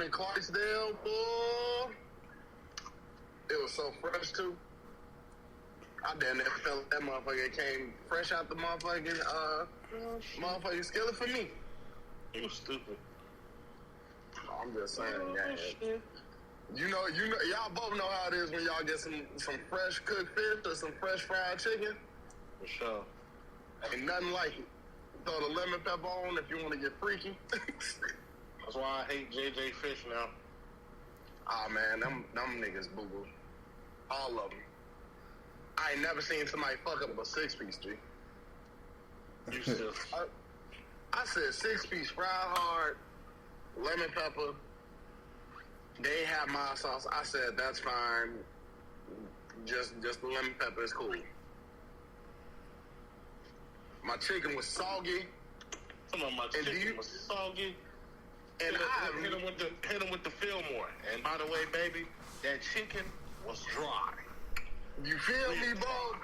in Clarksdale, boy. It was so fresh too. I damn near felt that motherfucker came fresh out the motherfucking motherfucking skillet for me. You was stupid. I'm just saying, yeah. You know, y'all both know how it is when y'all get some fresh cooked fish or some fresh fried chicken. For sure. Ain't nothing like it. Throw the lemon pepper on if you want to get freaky. That's why I hate JJ Fish now. Ah, man, them niggas boo-boo. All of them. I ain't never seen somebody fuck up a 6-piece, G. You still... I said 6-piece fried hard, lemon pepper. They have my sauce. I said, that's fine. Just the lemon pepper is cool. My chicken was soggy. Some of my chicken was soggy. And hit him with the Fillmore. And by the way, baby, that chicken was dry. You feel me, bro?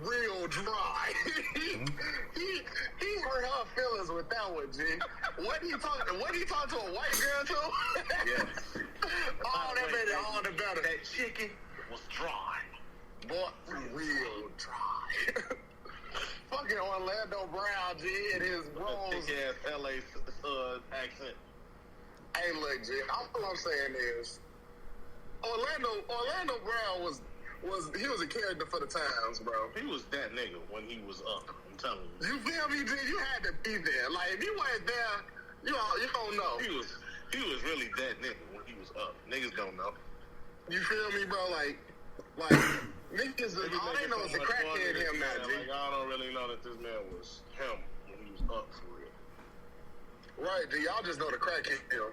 Real dry. he hurt her feelings with that one, G. What do you talk to a white girl too? Yes. Oh, that made it all the better. That chicken was dry. Boy, real dry. Fucking Orlando Brown, G, and his bros. Thick ass LA accent. Hey, look, G, all I'm saying is, Orlando Brown was a character for the times, bro. He was that nigga when he was up. I'm telling you. You feel me, G? You had to be there. Like, if you weren't there, you don't know. He was really that nigga when he was up. Niggas don't know. You feel me, bro? Like niggas, all they know is the crackhead him now, G. Like, I don't really know that this man was him when he was up for real. Right, G. Y'all just know the crackhead him.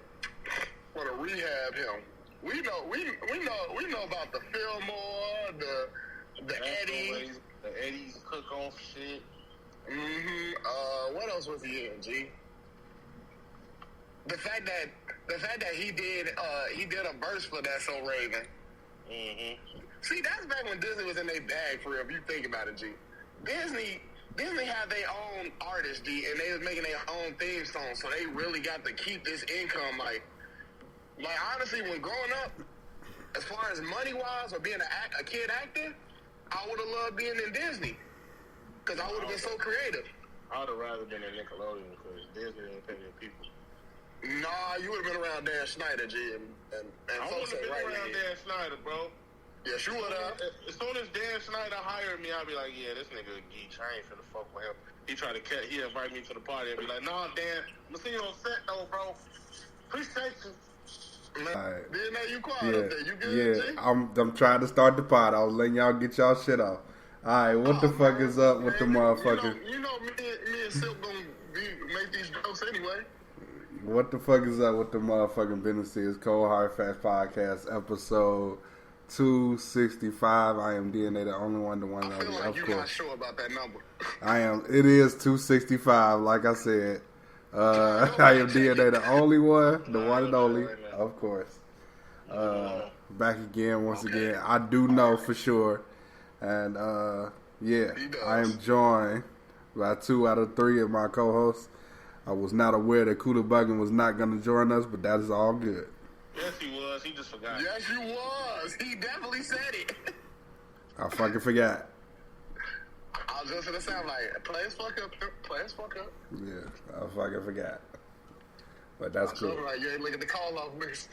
Want to rehab him. We know about the Fillmore, the Eddie. The Eddie's cook off shit. What else was he in, G? The fact that he did a verse for That's So Raven. See, that's back when Disney was in their bag for real, if you think about it, G. Disney had their own artists, G, and they was making their own theme song, so they really got to keep this income. Like honestly, when growing up, as far as money-wise or being a kid actor, I would have loved being in Disney, because I would have been so creative. I would have rather been in Nickelodeon, because Disney ain't paying people. Nah, you would have been around Dan Schneider, G, and I folks would have been right around here. Dan Schneider, bro. Yes, you would have. As soon as Dan Schneider hired me, I'd be like, yeah, this nigga a geek. I ain't finna fuck with him. He invite me to the party and be like, nah, Dan, I'm gonna see you on set though, bro. Appreciate you. Right. Then you quiet up there. You good, G? I'm trying to start the pod. I was letting y'all get y'all shit off. Alright, what the fuck is up with the motherfuckers? You know me and Silk gonna make these jokes anyway. What the fuck is up with the motherfucking businesses? Cold Hard Facts Podcast, episode 265. I am DNA, the only one, the one I only. feel like Of you're course, not sure about that number. I am. It is 265. Like I said, I am DNA, the only one, the one and only. Of course. Back again, once again. I do know for sure, and I am joined by 2 out of 3 of my co-hosts. I was not aware that Kuda Buggin was not going to join us, but that is all good. Yes, he was. He just forgot. Yes, you was. He definitely said it. I fucking forgot. I was just going to sound like, players fuck up. Yeah, I fucking forgot. But that's cool. Like, you ain't looking at the call-off list.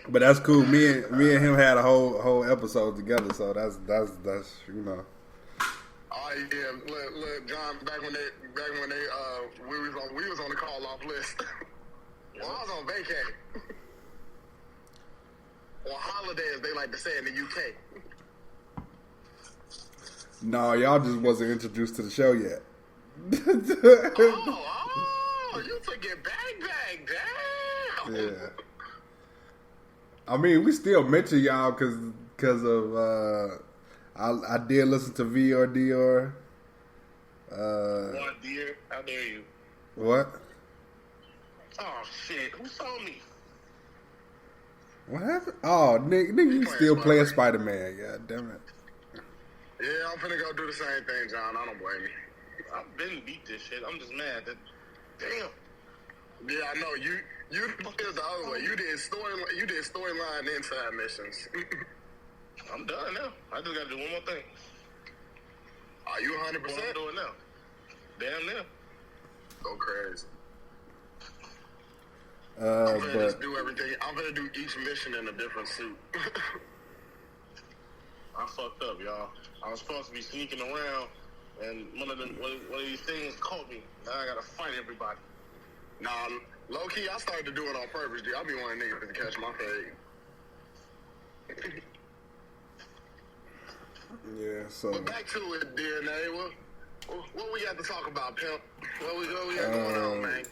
But that's cool. Me and him had a whole episode together, so that's you know. Oh yeah, look, John. Back when we was on the call off list. Well, I was on vacay. Or holiday, as they like to say in the UK. No, y'all just wasn't introduced to the show yet. You took it back, damn. Yeah. I mean, we still mention y'all because of I did listen to VR Dior. What, dear? How dare you? What? Oh shit! Who saw me? What happened? Oh, nigga, you still playing Spider-Man? God damn it! Yeah, I'm finna go do the same thing, John. I don't blame you. I've been beat this shit. I'm just mad that. Damn. Yeah, I know you. You did the other way. You did storyline and side missions. I'm done now. I just got to do one more thing. Are you 100%? What I'm doing now. Damn near. Go crazy. But I'm gonna just do everything. I'm gonna do each mission in a different suit. I fucked up, y'all. I was supposed to be sneaking around, and one of these things caught me. Now I gotta fight everybody. Nah, low key, I started to do it on purpose, dude. I be wanting niggas to catch my fade. yeah, so But back to it, DNA. What we got to talk about, pimp? What we got going on, man?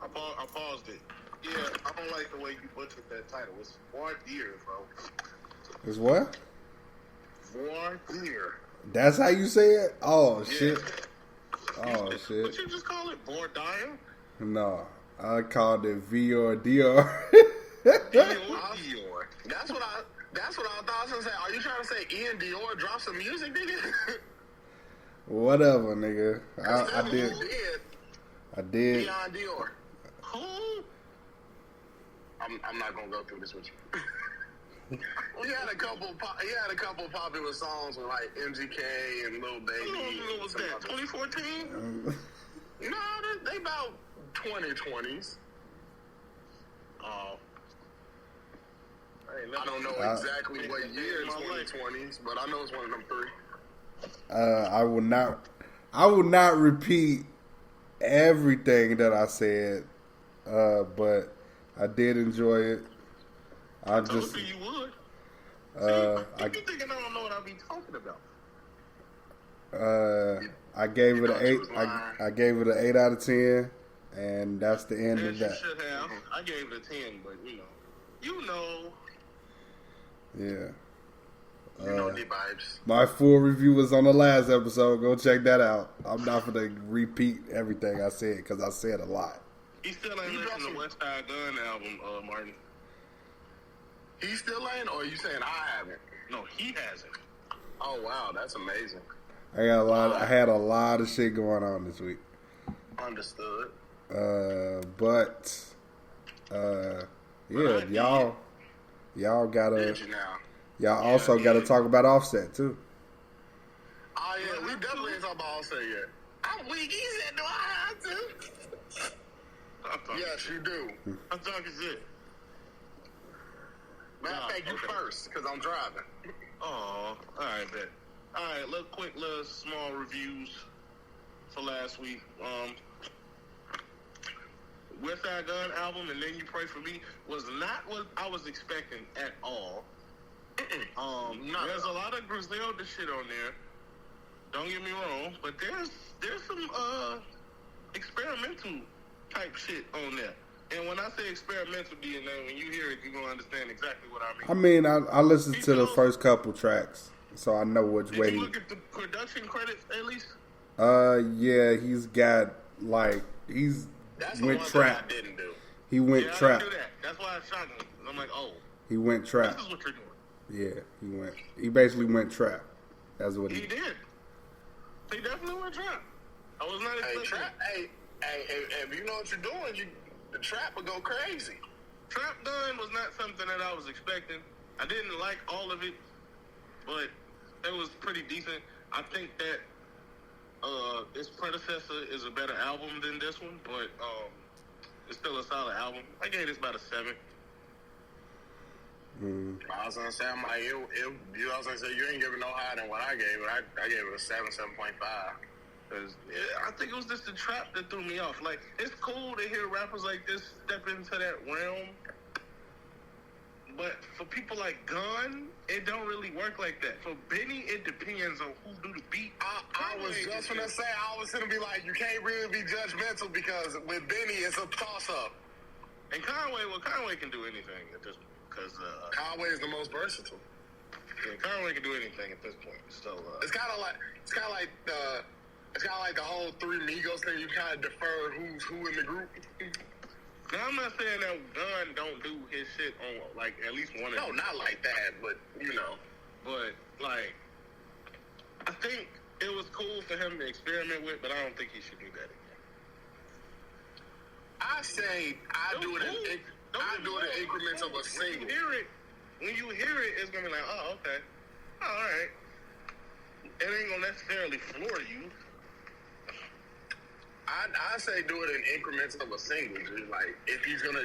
I paused it. Yeah, I don't like the way you butchered that title. It's Voir Dire, bro. it's what? Voir Dire. That's how you say it? Oh Yeah. shit! Oh What shit! you just call it? Voir Dire? No, I called it VOR DR. Dior. That's what I thought I was gonna say. Are you trying to say Ian Dior drop some music, nigga? Whatever, nigga. I Who did. I did. Beyond Dior. Who? I'm not gonna go through this with you. He had a couple popular songs with like MGK and Lil Baby. How long ago was that? 2014? No, they about 2020s. Oh. I don't know exactly what year 2020s, but I know it's one of them three. I will not repeat everything that I said, but I did enjoy it. I Told just you would. I You thinking I don't know what I be talking about? I gave it You an thought you 8. was lying. I gave it an 8 out of 10, and that's the end As of you that. should have. I gave it a 10, but you know. Yeah. You know the vibes. My full review was on the last episode. Go check that out. I'm not gonna repeat everything I said because I said a lot. He still ain't listened to the West Side Gun album, Martin. He still ain't, or are you saying I haven't? No, he hasn't. Oh wow, that's amazing. I had a lot of shit going on this week. Understood. But y'all gotta. Did you now? Y'all also gotta talk about Offset too. Oh yeah, we definitely ain't talking about Offset yet. I'm weak. He said, do I have to? I'm talking Yes, you do. I'm talking shit. Matter of fact, you okay. first, because I'm driving. Oh, all right, bet. All right, little small reviews for last week. West Side Gun album and Then You Pray For Me was not what I was expecting at all. There's a lot of Griselda shit on there. Don't get me wrong, but there's some experimental type shit on there. And when I say experimental DNA, when you hear it, you're gonna understand exactly what I mean. I listened to the first couple tracks, so I know which way. Did you look at the production credits at least? Yeah, he's got That's the went one trap. thing I didn't do. He went Yeah, trap. I didn't do that. That's why it's shocking. I'm like, oh, He went trap. this is what you're doing. Yeah, he basically went trap. That's what He he did. He definitely went trap. I was not Hey, expecting trap. Hey, if you know what you're doing, the trap will go crazy. Trap Gun was not something that I was expecting. I didn't like all of it, but it was pretty decent. I think that its predecessor is a better album than this one, but it's still a solid album. I gave this about a 7. I was gonna say, I'm like, you know, I was gonna say you ain't giving no higher than what I gave it. I gave it a 7.5. Cause I think it was just the trap that threw me off. Like, it's cool to hear rappers like this step into that realm, but for people like Gun, it don't really work like that. For Benny, it depends on who do the beat. I was just gonna say, I was gonna be like, you can't really be judgmental because with Benny, it's a toss-up. And Conway can do anything at this point. Because Conway is the most versatile. yeah, Conway can do anything at this point. So It's kind of like the whole Three Migos thing. You kind of defer who's who in the group. now I'm not saying that Gun don't do his shit on like at least one of No, them. not like that, but you know. But like, I think it was cool for him to experiment with, but I don't think he should do that again. I say I do it in increments of a single. When you hear it, it's gonna be like, oh, okay, all right. It ain't gonna necessarily floor you. I say do it in increments of a single. Just like if he's gonna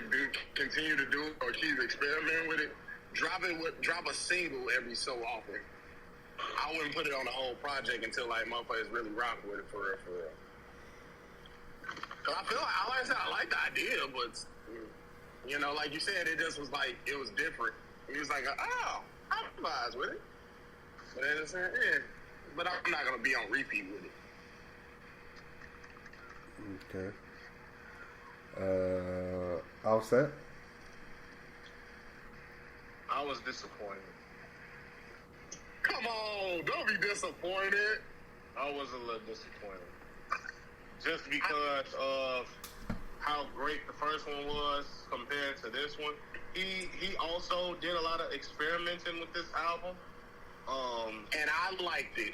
continue to do it or keep experimenting with it, drop a single every so often. I wouldn't put it on the whole project until like motherfuckers really rock with it for real. Cause I feel like I like the idea, but you know, like you said, it just was like it was different. He was like, oh, I vibes with it, but then it's but I'm not gonna be on repeat with it. Okay. All set? I was disappointed. Come on, don't be disappointed. I was a little disappointed. Just because of how great the first one was compared to this one. He also did a lot of experimenting with this album. And I liked it.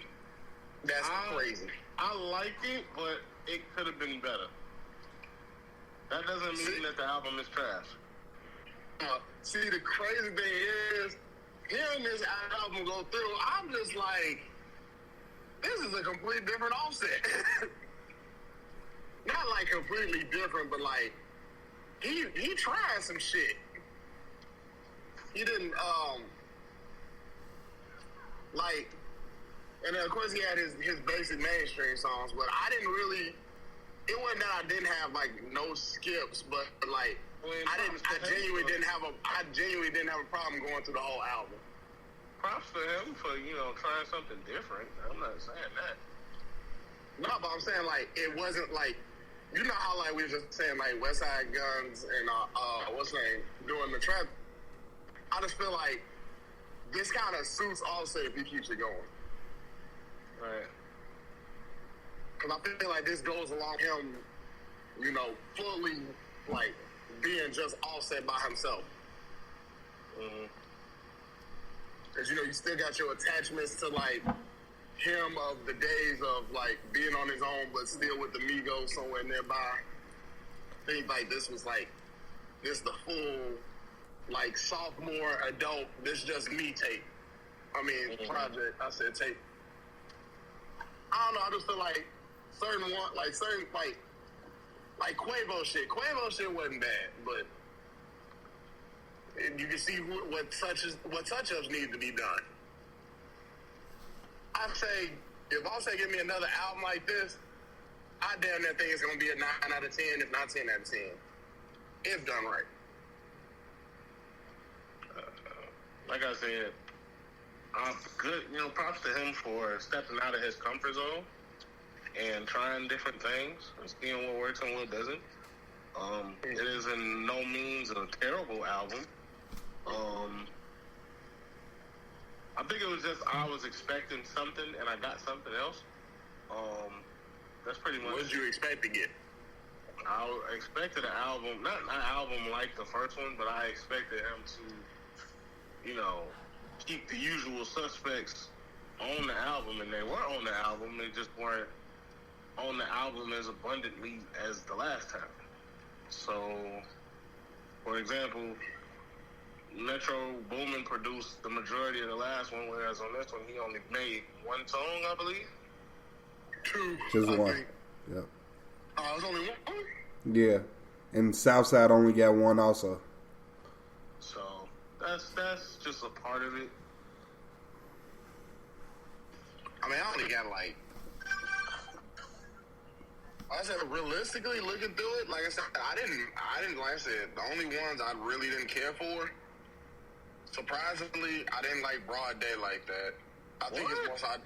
That's crazy. I liked it, but it could have been better. That doesn't mean that the album is trash. See, the crazy thing is, hearing this album go through, I'm just like, this is a complete different Offset. Not like completely different, but like, he tried some shit. He didn't, like, and then of course he had his basic mainstream songs, but I didn't really, it wasn't that I didn't have like no skips, but like, I genuinely didn't have a problem going through the whole album. Props to him for, trying something different. I'm not saying that. No, but I'm saying like it wasn't like, you know how like we were just saying like Westside Guns and what's his name doing the trap. I just feel like this kind of suits Offset if he keeps it going. Right. Because I feel like this goes along him, fully like being just Offset by himself. Mm-hmm. Because you still got your attachments to like him of the days of like being on his own, but still with the Migos somewhere nearby. I think like this was like the full like sophomore adult. This just me tape. I mean project. I said tape. I don't know. I just feel like certain Quavo shit. Quavo shit wasn't bad, but you can see what touch-ups need to be done. I say, if Offset give me another album like this, I damn near think it's going to be a 9 out of 10, if not 10 out of 10. If done right. Like I said, good, props to him for stepping out of his comfort zone and trying different things and seeing what works and what doesn't. It is in no means a terrible album. I think it was just I was expecting something and I got something else. That's pretty much. What did you expect to get? I expected an album, not an album like the first one, but I expected him to, keep the usual suspects on the album, and they were on the album. They just weren't on the album as abundantly as the last time. So, for example, Metro Boomin produced the majority of the last one, whereas on this one he only made one song, I believe. Two. Just one. Yep. Oh, it was only one? Yeah. And Southside only got one also. So that's just a part of it. I mean, I only got like I said, realistically looking through it, like I said, I didn't like I said, the only ones I really didn't care for. Surprisingly, I didn't like Broad Day like that. I think it's once I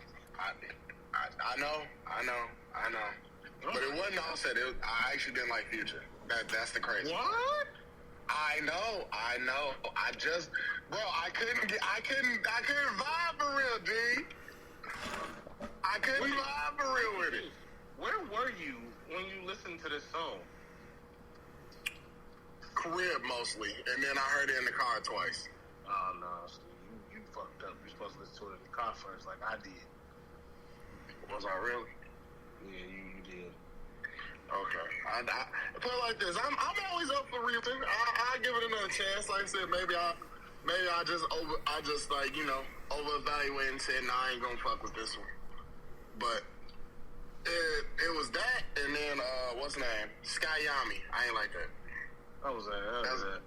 know. But it wasn't Offset. I actually didn't like Future. That's the crazy part. What? I know. I just, bro, I couldn't vibe for real, G. I couldn't vibe for real with it. Where were you when you listened to this song? Crib mostly, and then I heard it in the car twice. Oh no, Steve, you fucked up. You're supposed to listen to it in the car first, like I did. Was I really? Yeah, you did. Okay. I put it like this. I'm always up for reaping. I give it another chance. Like I said, maybe I just like, you know, over evaluate and said, nah, I ain't gonna fuck with this one. But it was that, and then what's the name? Sky Yami. I ain't like that. That was that.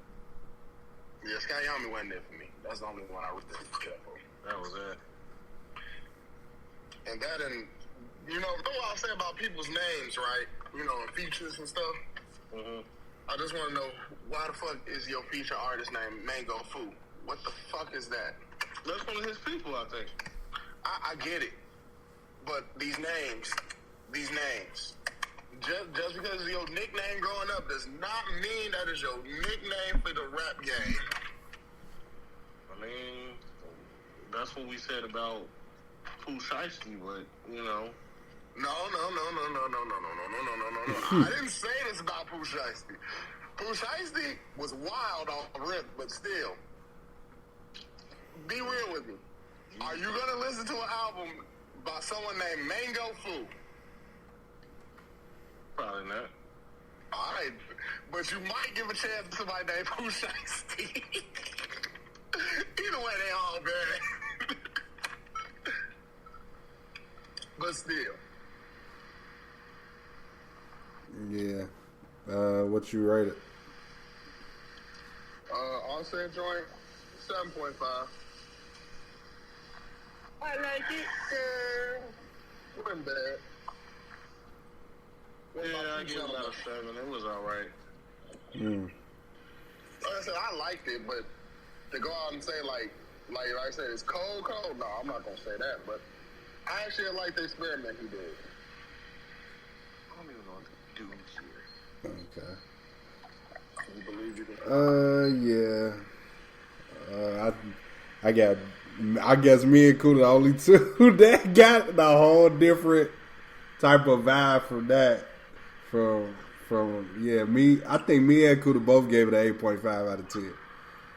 Yeah, Sky Yami wasn't there for me. That's the only one I was there for. That was it. And that, and you know what I say about people's names, right? You know, and features and stuff. Mm-hmm. I just want to know, why the fuck is your feature artist named Mango Fu? What the fuck is that? That's one of his people, I think. I get it, but these names, just because of your nickname growing up does not mean that is your nickname for the rap game. I mean, that's what we said about Pooh Shiesty, but you know. No. I didn't say this about Pooh Shiesty. Pooh Shiesty was wild off rip, but still. Be real with me. Are you gonna listen to an album by someone named Mango Fu? Probably not. Alright, but you might give a chance to somebody named Pooh Shiesty. Either way, they all bad. But still. Yeah. What you rate it? On said joint, 7.5. I like it. Wasn't bad. Yeah, I give it about a 7. It was alright. Like I said, I liked it, but to go out and say like I said, it's cold. No, I'm not gonna say that. But I actually like the experiment he did. I don't even know what to do here. Okay. You believe you can? Yeah. I guess me and Kuda the only two that got the whole different type of vibe from that. Me. I think me and Kuda both gave it an 8.5 out of 10.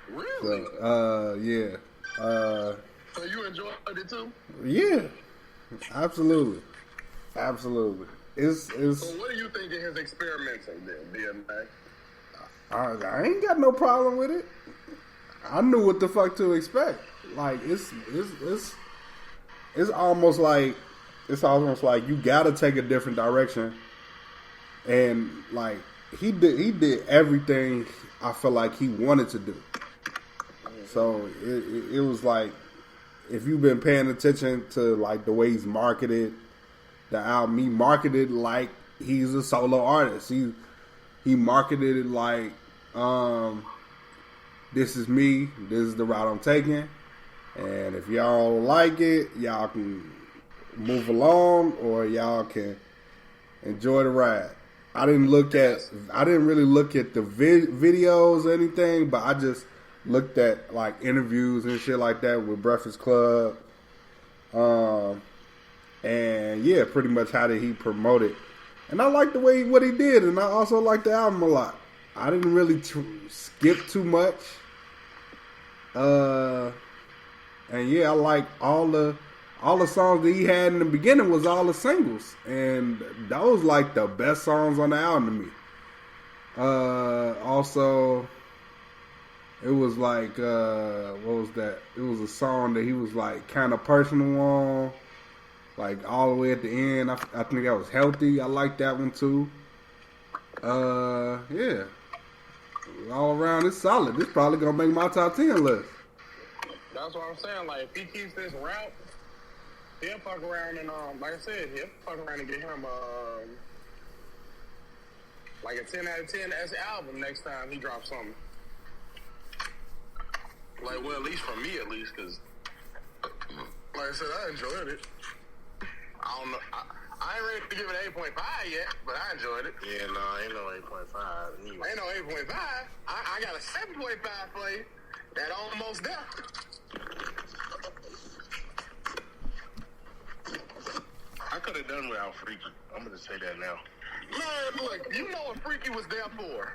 Really? So, yeah. So you enjoyed it too? Yeah. Absolutely. It's. So what do you think of his experimenting then, DMA? I ain't got no problem with it. I knew what the fuck to expect. Like it's almost like you gotta take a different direction. And like he did everything I feel like he wanted to do. So it was like, if you've been paying attention to like the way he's marketed the album, he marketed like he's a solo artist. He marketed it like, this is me, this is the route I'm taking, and if y'all like it, y'all can move along or y'all can enjoy the ride. I didn't really look at the videos or anything, but I just looked at like interviews and shit like that with Breakfast Club. And yeah, pretty much how did he promote it. And I like what he did, and I also like the album a lot. I didn't really skip too much. And yeah, I like all the songs that he had in the beginning was all the singles, and those like the best songs on the album to me. Also, it was like what was that? It was a song that he was like kind of personal on, like all the way at the end. I think that was Healthy. I like that one too. Yeah, all around it's solid. This probably gonna make my top 10 list. That's what I'm saying. Like if he keeps this route, he'll fuck around and like I said, he'll fuck around and get him like a 10 out of 10 as an album next time he drops something. Like, well, at least for me, because like I said, I enjoyed it. I don't know. I ain't ready to give it an 8.5 yet, but I enjoyed it. Yeah, no, ain't no 8.5. Ain't no 8.5. I got a 7.5 for you. That almost there. I could have done without Freaky. I'm going to say that now. Man, look, you know what Freaky was there for.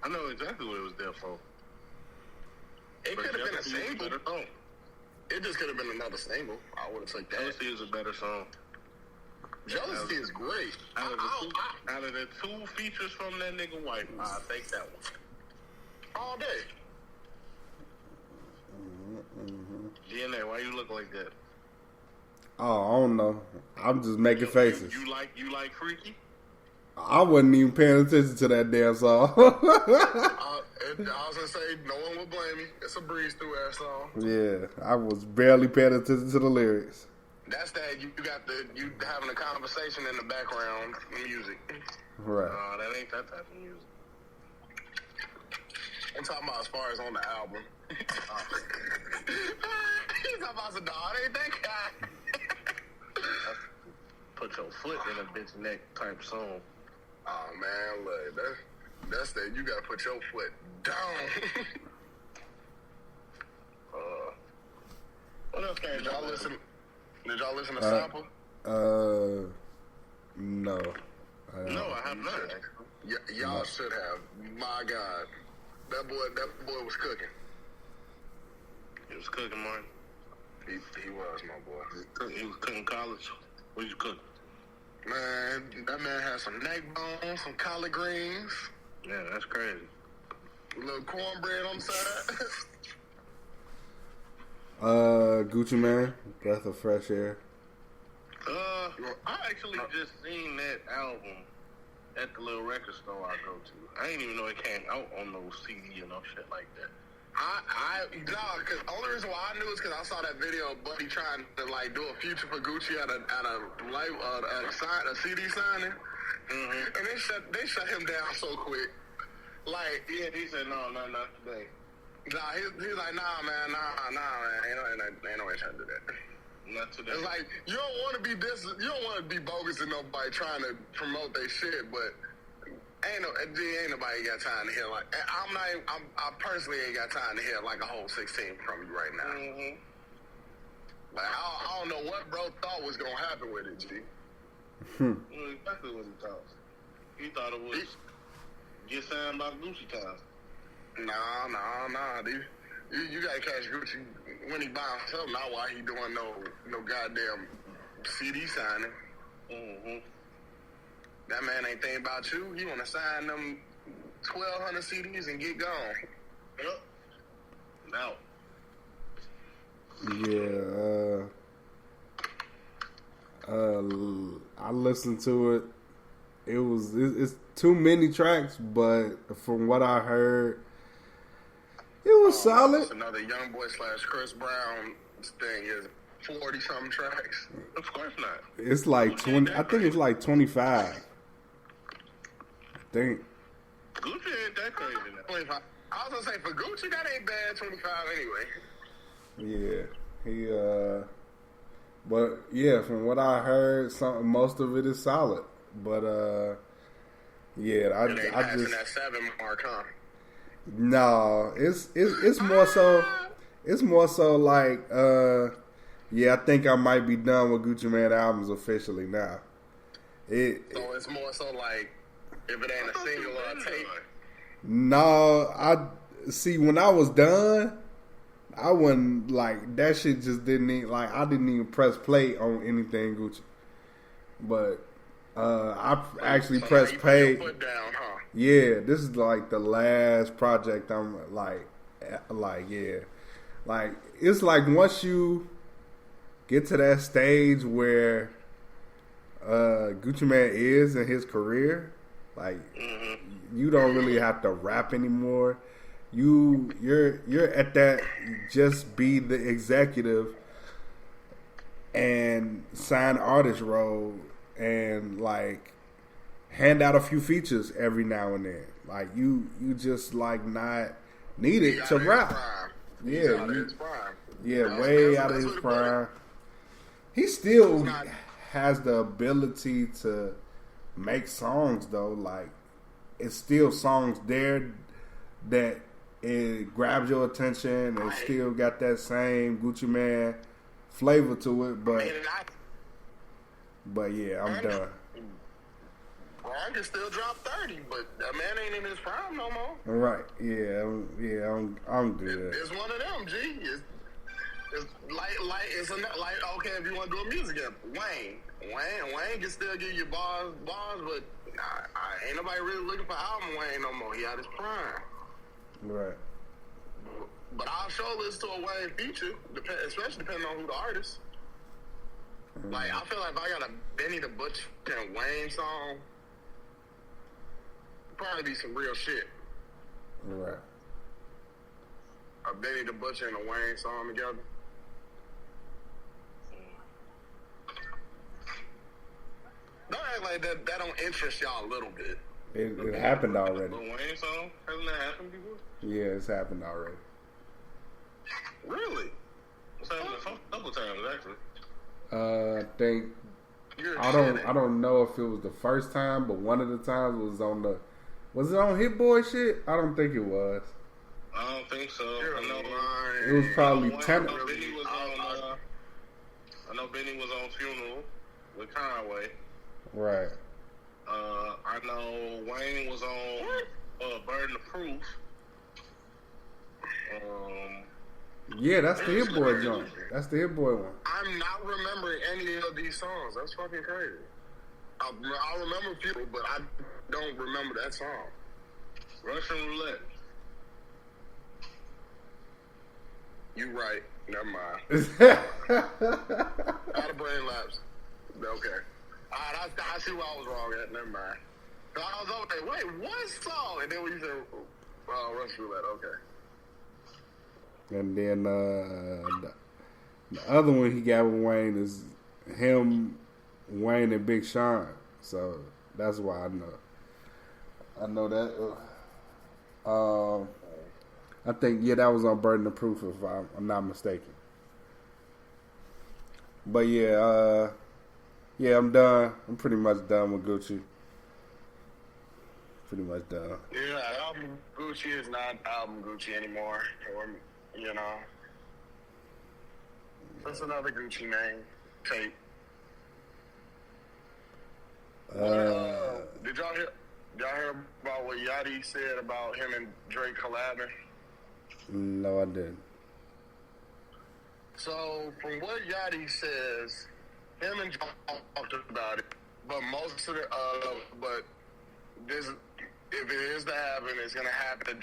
I know exactly what it was there for. It could have been a single. It just could have been another single. I would have took that. Jealousy is a better song. Jealousy is great. Out of the two features from that nigga White, I'll take that one. All day. DNA, why you look like that? Oh, I don't know. I'm just making faces. You like Freaky? I wasn't even paying attention to that damn song. I was gonna say no one will blame me. It's a breeze through ass song. Yeah, I was barely paying attention to the lyrics. That's that you having a conversation in the background music. Right. No, that ain't that type of music. I'm talking about as far as on the album. He's talking about some dog. Ain't that guy? Put your foot in a bitch neck type song. Oh man, look, that's that. You gotta put your foot down. What else came Did y'all out? Did y'all listen to Sample? No. No, I have not. Y'all should have. My God, that boy was cooking. He was cooking, man. He was, my boy. He was cooking college. What you cooking? Man, that man had some neck bones, some collard greens, Yeah, that's crazy. a little cornbread on the side. Gucci Man, Breath of Fresh Air. I actually just seen that album at the little record store I go to. I didn't even know it came out on no CD or no shit like that. Cause the only reason why I knew is because I saw that video of Buddy trying to like do a feature for Gucci at a CD signing, and they shut him down so quick. Like, Yeah, he said no, not today. nah, he's like, nah, man, ain't no way trying to do that. Not today. It's like you don't want to be you don't want to be bogus to nobody trying to promote their shit, but. Ain't nobody got time to hear like I personally ain't got time to hear like a whole 16 from you right now. Mm-hmm. Like I don't know what bro thought was gonna happen with it, G. Exactly what he thought. He thought it was get signed by Gucci time. Nah, dude. You gotta catch Gucci when he by himself, not while he doing no goddamn CD signing. Mm-hmm. That man ain't thinking about you. He want to sign them 1,200 CDs and get gone. Yep. Now. Yeah. I listened to it. It's too many tracks, but from what I heard, it was solid. It's another Young Boy / Chris Brown thing is 40 something tracks. Of course not. It's like 20. I think it's like 25. Gucci ain't that crazy now. 25. I was gonna say for Gucci that ain't bad. 25 anyway. Yeah, but yeah, from what I heard, most of it is solid. But yeah, I just that 7 mark, huh? no, it's more so. It's more so like yeah, I think I might be done with Gucci Mane albums officially now. So it's more so like. If it ain't a single or a tape. No, I see when I was done, I wasn't like that shit just didn't even, like I didn't even press play on anything Gucci. Like I actually pressed play. Put down, huh? Yeah, this is like the last project I'm like yeah. Like it's like once you get to that stage where Gucci Mane is in his career, like you don't really have to rap anymore. You're at that just be the executive and sign artist role and like hand out a few features every now and then. Like you just like not needed to rap. Yeah, way out of his prime. He still has the ability to make songs though. Like it's still songs there that it grabs your attention and still got that same Gucci Mane flavor to it, but yeah, I'm done. Brian can still drop 30, but that man ain't in his prime no more. Right? Yeah, I'm good. It's one of them, G. It's it's like okay, if you want to do a music album, Wayne can still give you bars, but I ain't nobody really looking for album Wayne no more. He out his prime. Right. But I'll sure listen to a Wayne feature, especially depending on who the artist. Like I feel like if I got a Benny the Butcher and Wayne song, probably be some real shit. Right. A Benny the Butcher and a Wayne song together. Don't act like that don't interest y'all a little bit. It happened already. The Wayne song? Hasn't that happened before? Yeah, it's happened already. Really? It's happened a couple times, actually. I think You're I don't know if it was the first time, but one of the times was it on Hit Boy shit? I don't think it was. I don't think so. You're I know It was probably I know 10. Benny was on. I know Benny was on Funeral with Conway. Right. I know Wayne was on Burden of Proof. Yeah, that's the Hit Boy joint. That's the Hit Boy one. I'm not remembering any of these songs. That's fucking crazy. I remember a few, but I don't remember that song. Russian Roulette. You right. Never mind. Out of brain lapse. Okay. I see where I was wrong at. Never mind. So I was over there. Wait, what song? And then we said, Russian Roulette. Okay. And then the other one he got with Wayne is him, Wayne, and Big Sean. So that's why I know. I know that. I think that was on Burden of Proof if I'm not mistaken. But yeah, I'm done. I'm pretty much done with Gucci. Pretty much done. Yeah, album Gucci is not album Gucci anymore. Or, that's another Gucci name. Tape. Did y'all hear about what Yachty said about him and Drake collabing? No, I didn't. So, from what Yachty says, him and Drake talked about it, but most of but this, if it is to happen, it's gonna happen.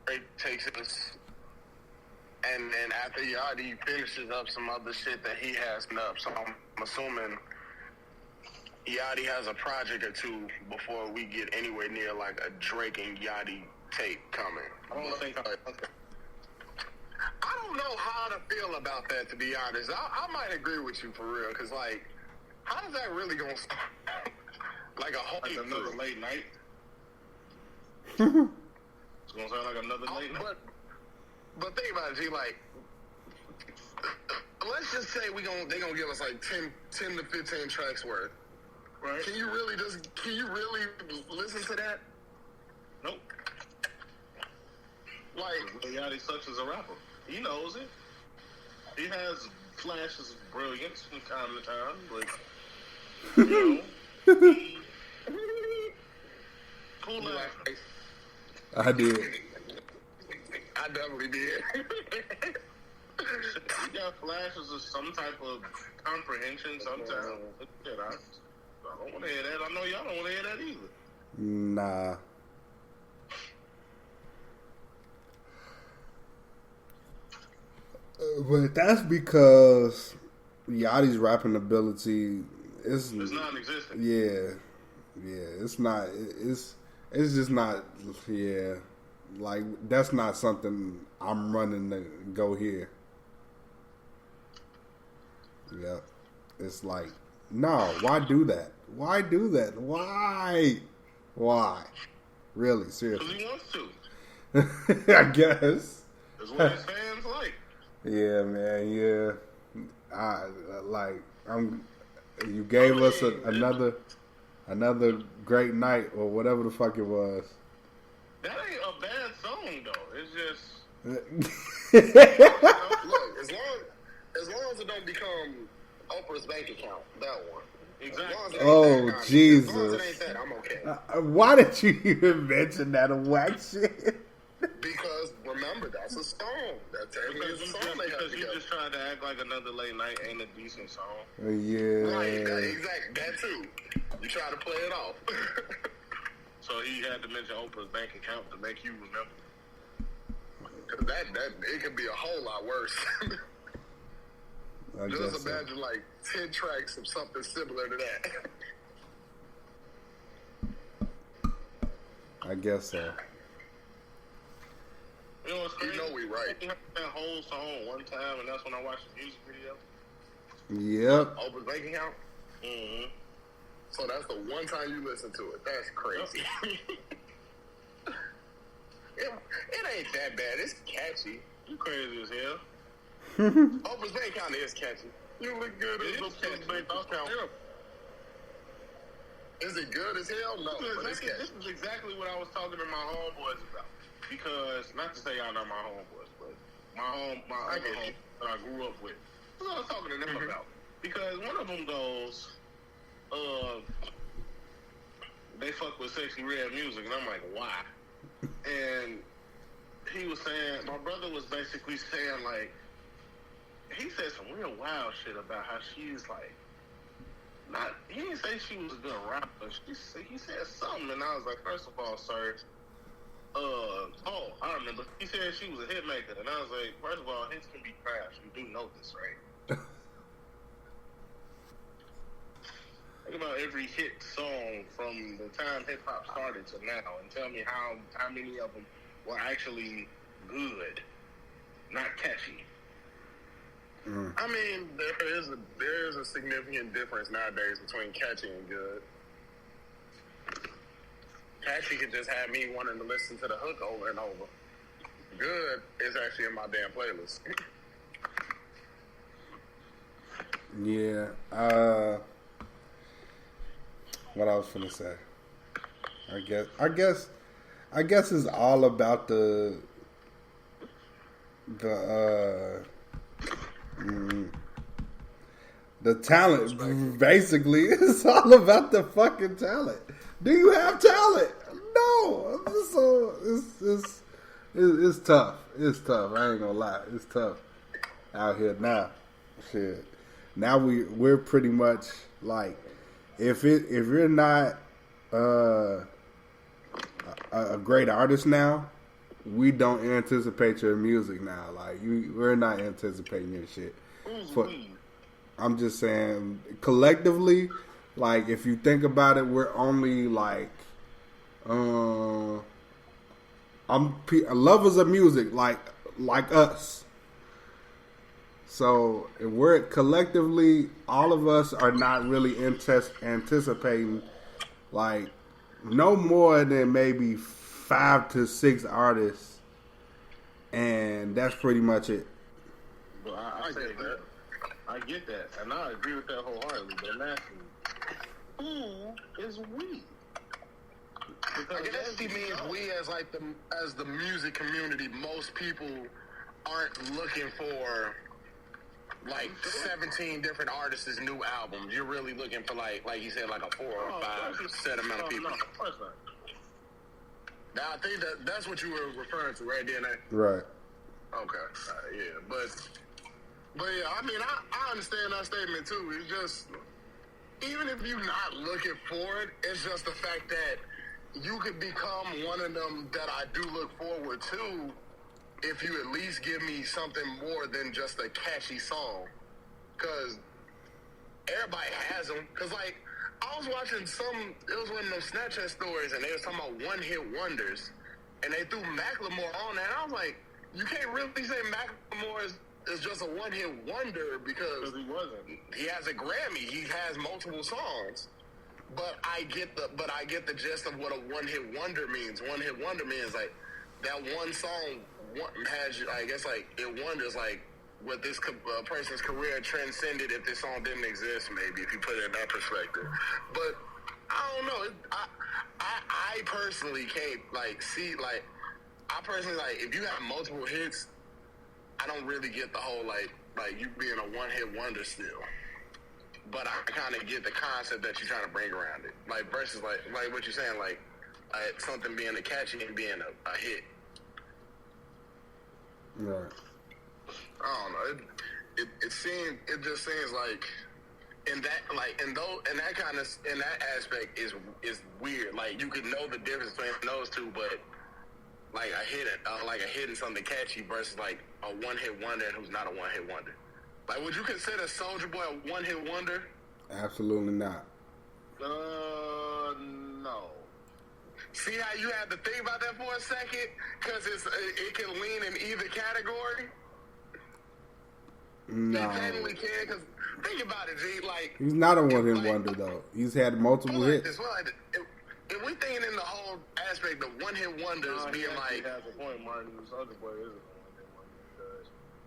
Drake takes it, and then after Yachty finishes up some other shit that he has up. So I'm assuming Yachty has a project or two before we get anywhere near like a Drake and Yachty tape coming. I don't know how to feel about that, to be honest. I might agree with you for real, because, like, how is that really going to start? Like a whole another late night? It's going to sound like another late night? But think about it, G, like, let's just say they're going to give us, like, 10 to 15 tracks worth. Right. Can you really listen to that? Nope. Like, Yachty sucks as a rapper. He knows it. He has flashes of brilliance from time to time, but cool life. I did. I definitely did. He got flashes of some type of comprehension sometimes. I don't want to hear that. I know y'all don't want to hear that either. Nah. But that's because Yachty's rapping ability is non-existent. Yeah, it's not. It's just not. Yeah, like that's not something I'm running to go here. Yeah, it's like no. Why do that? Why do that? Why? Really? Seriously? Because he wants to. I guess. That's what his fans like. Yeah, man. Yeah, you gave us another great night or whatever the fuck it was. That ain't a bad song though. It's just look, as long as it don't become Oprah's bank account, that one. Exactly. Oh Jesus! As long as it ain't that, I'm okay. Why did you even mention that whack shit? Because remember number. That's a song. That's a song. Because you just tried to act like Another Late Night ain't a decent song. Yeah. Right, exactly. That too. You try to play it off. So he had to mention Oprah's bank account to make you remember. Cause that it could be a whole lot worse. Just imagine like 10 tracks of something similar to that. I guess so. You know what's crazy? You know we right. I heard that whole song one time, and that's when I watched the music video. Yep. Oprah's bank account? Mm-hmm. So that's the one time you listen to it. That's crazy. It ain't that bad. It's catchy. You crazy as hell. Oprah's bank account is catchy. You look good as Oprah's bank account. Is it good as hell? No, but it's catchy. This is exactly what I was talking to my homeboys about. Because, not to say y'all not my homeboys, but my other home that I grew up with. That's what I was talking to them about. Because one of them goes, they fuck with Sexy Red music, and I'm like, why? And he was saying, my brother was basically saying, like, he said some real wild shit about how she's like, he didn't say she was a good rapper. He said something, and I was like, first of all, sir, I remember. He said she was a hit maker, and I was like, first of all, hits can be trash. You do know this, right? Think about every hit song from the time hip hop started to now, and tell me how many of them were actually good, not catchy. I mean, there is a significant difference nowadays between catchy and good. Catchy could just have me wanting to listen to the hook over and over. Good is actually in my damn playlist. Yeah. What I was finna say. I guess it's all about the talent. Basically, it's all about the fucking talent. Do you have talent? No. So it's tough. It's tough. I ain't gonna lie. It's tough out here now. Shit. Now we're pretty much like, if you're not a great artist now, we don't anticipate your music now. Like we're not anticipating your shit. I'm just saying, collectively, like if you think about it, we're only like, lovers of music, like us. So if we're collectively, all of us are not really anticipating like no more than maybe 5 to 6 artists, and that's pretty much it. Well, I get that. I get that, and I agree with that wholeheartedly. But I'm asking, who is we? I guess he means we as the music community. Most people aren't looking for like 17 different artists' new albums. You're really looking for like you said, like a 4 or 5 set amount of people. No, of course not. Now I think that's what you were referring to, right, DNA? Right. Okay. Yeah, but yeah, I mean, I understand that statement too. It's just, even if you're not looking for it, it's just the fact that you could become one of them that I do look forward to if you at least give me something more than just a catchy song. Because everybody has them. Because, like, I was watching it was one of those Snapchat stories, and they was talking about one-hit wonders, and they threw Macklemore on that, and I was like, you can't really say Macklemore is just a one-hit wonder because he wasn't. He has a Grammy. He has multiple songs. But I get the gist of what a one-hit wonder means. One-hit wonder means like that one song has, I guess, like it wonders like what this person's career transcended if this song didn't exist. Maybe if you put it in that perspective. But I don't know. I personally can't like see like. I personally like if you have multiple hits. I don't really get the whole like you being a one-hit wonder still. But I kind of get the concept that you're trying to bring around it. Like versus like what you're saying, like something being a catchy and being a hit. Right. I don't know. It just seems like in that aspect is weird. Like you could know the difference between those two, but like a hidden something catchy versus like a one-hit wonder who's not a one-hit wonder. Like, would you consider Soulja Boy a one-hit wonder? Absolutely not. No. See how you have to think about that for a second? Because it can lean in either category. No. It definitely can, because think about it, G. Like, he's not a one-hit wonder, though. He's had multiple hits. If we're thinking in the whole aspect of one-hit wonders being like... has a point, Martin. Soulja Boy is a one-hit wonder.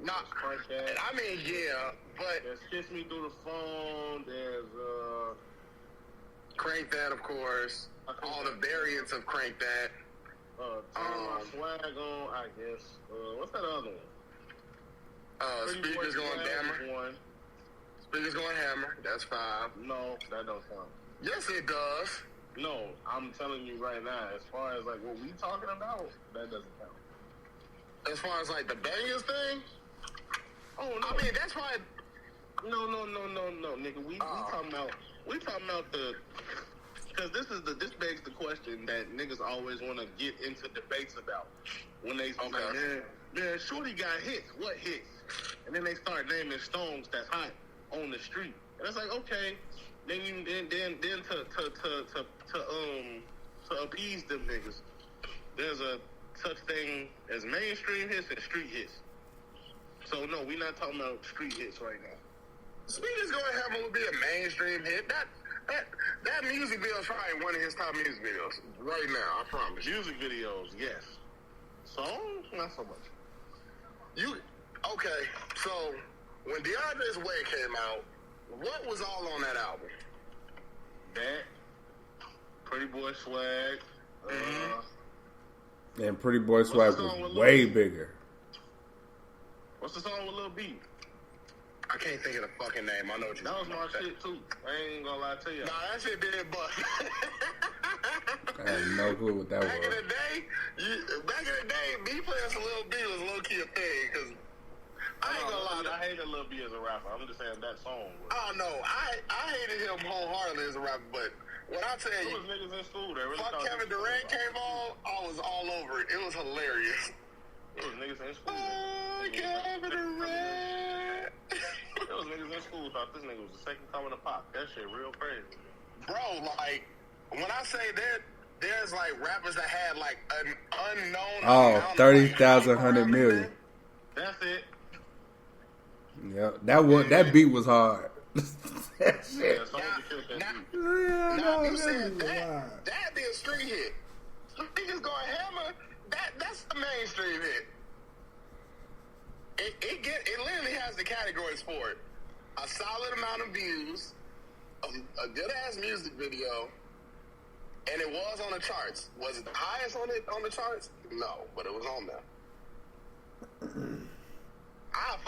Nah, I mean, yeah, but... There's Kiss Me Through the Phone, there's... Crank That, of course. All the variants of Crank That. Turn My Swag On, I guess. What's that other one? Speakers Going Hammer. Speakers Going Hammer. That's 5. No, that don't count. Yes, it does. No, I'm telling you right now, as far as like what we talking about, that doesn't count. As far as like the bangers thing? Oh no. I mean, that's why. No, nigga. We talking about the. Because this begs the question that niggas always want to get into debates about when they say, man, Shorty got hits. What hits? And then they start naming songs that's hot on the street, and it's like, okay, then to appease them niggas, there's a such thing as mainstream hits and street hits. So no, we're not talking about street hits right now. Speakers Going Hammer would be a mainstream hit. That music video is probably one of his top music videos right now. I promise. Music videos, yes. Songs, not so much. Okay? So when DeAndre's Way came out, what was all on that album? That, Pretty Boy Swag, and Pretty Boy Swag was way bigger. What's the song with Lil B? I can't think of the fucking name. I know what you're talking about. That was my shit too. I ain't gonna lie to you. Nah, that shit did bust. I have no clue what that was. Back in the day, me playing some Lil B was low key a thing. Cause I ain't gonna lie. I hated Lil B as a rapper. I'm just saying that song. Oh no, I hated him wholeheartedly as a rapper. But when I tell you, was niggas in school that really fuck Kevin Durant came on, I was all over it. It was hilarious. It was niggas in school. Kevin Durant. There was niggas in school thought this nigga was the second coming of Pop. That shit real crazy. Bro, like, when I say there's like rappers that had like an unknown 30,000, 100 million. That's it. Yeah, that beat was hard. That shit. Now you said that'd be a street hit. Niggas Going Hammer, that's the mainstream hit. It literally has the categories for it. A solid amount of views, a good ass music video, and it was on the charts. Was it the highest on the charts? No, but it was on there. I'll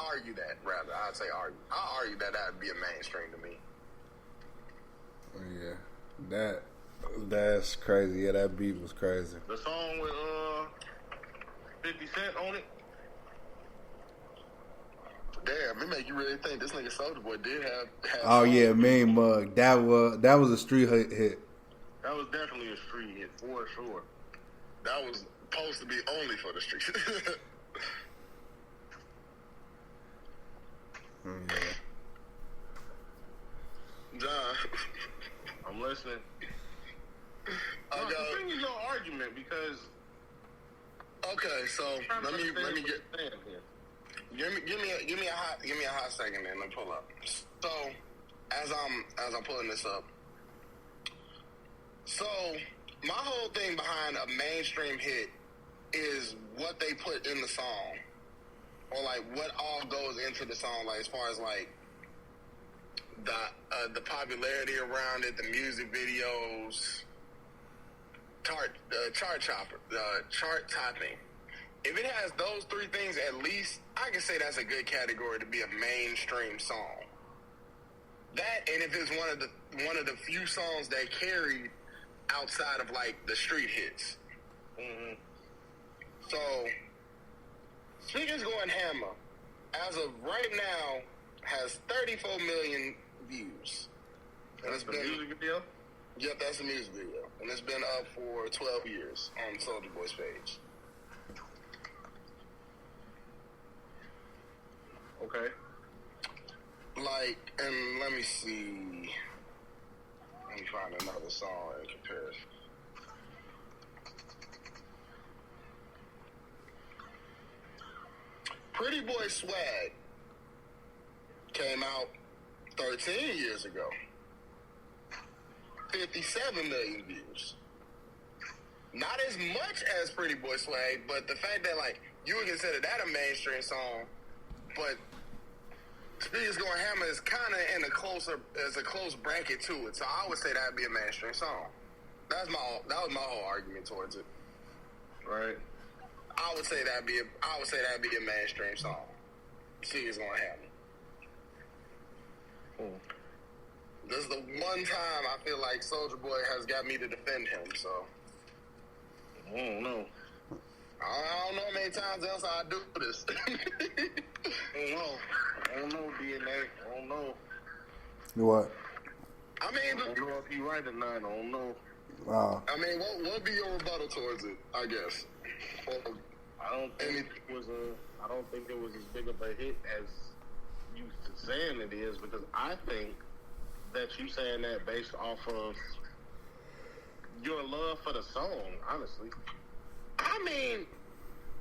argue that rather. I'd say argue. I'll argue that'd be a mainstream to me. Yeah. That's crazy. Yeah, that beat was crazy. The song with 50 Cent on it. Damn, it make you really think this nigga Soulja Boy did have oh yeah, Mean Mug. That was a street hit. That was definitely a street hit for sure. That was supposed to be only for the street. Yeah. John, I'm listening. Continue your argument because. Okay, so let me get. Give me a hot second, then let me pull up. So, as I'm pulling this up, so my whole thing behind a mainstream hit is what they put in the song, or like what all goes into the song, like as far as like the popularity around it, the music videos, chart topping. If it has those three things at least, I can say that's a good category to be a mainstream song. That, and if it's one of the few songs that carried outside of like the street hits. Mm-hmm. So Speakers Going Hammer, as of right now, has 34 million views. And That's the music video? Yep, that's the music video. And it's been up for 12 years on Soulja Boy's page. Okay. Like, and let me see. Let me find another song in comparison. Pretty Boy Swag came out 13 years ago. 57 million views. Not as much as Pretty Boy Swag, but the fact that, like, you would consider that a mainstream song, but Speakers Going Hammer is kind of in a close bracket to it, so I would say that'd be a mainstream song. That was my whole argument towards it. Right. I would say that'd be a mainstream song. Speakers Going Hammer. This is the one time I feel like Soulja Boy has got me to defend him. So I don't know. I don't know how many times else I do this. I don't know, DNA. I don't know. What? I mean, I don't know if you right or not. I don't know. I mean, what would be your rebuttal towards it? I guess. I don't think it was as big of a hit as you saying it is, because I think that you saying that based off of your love for the song, honestly. I mean,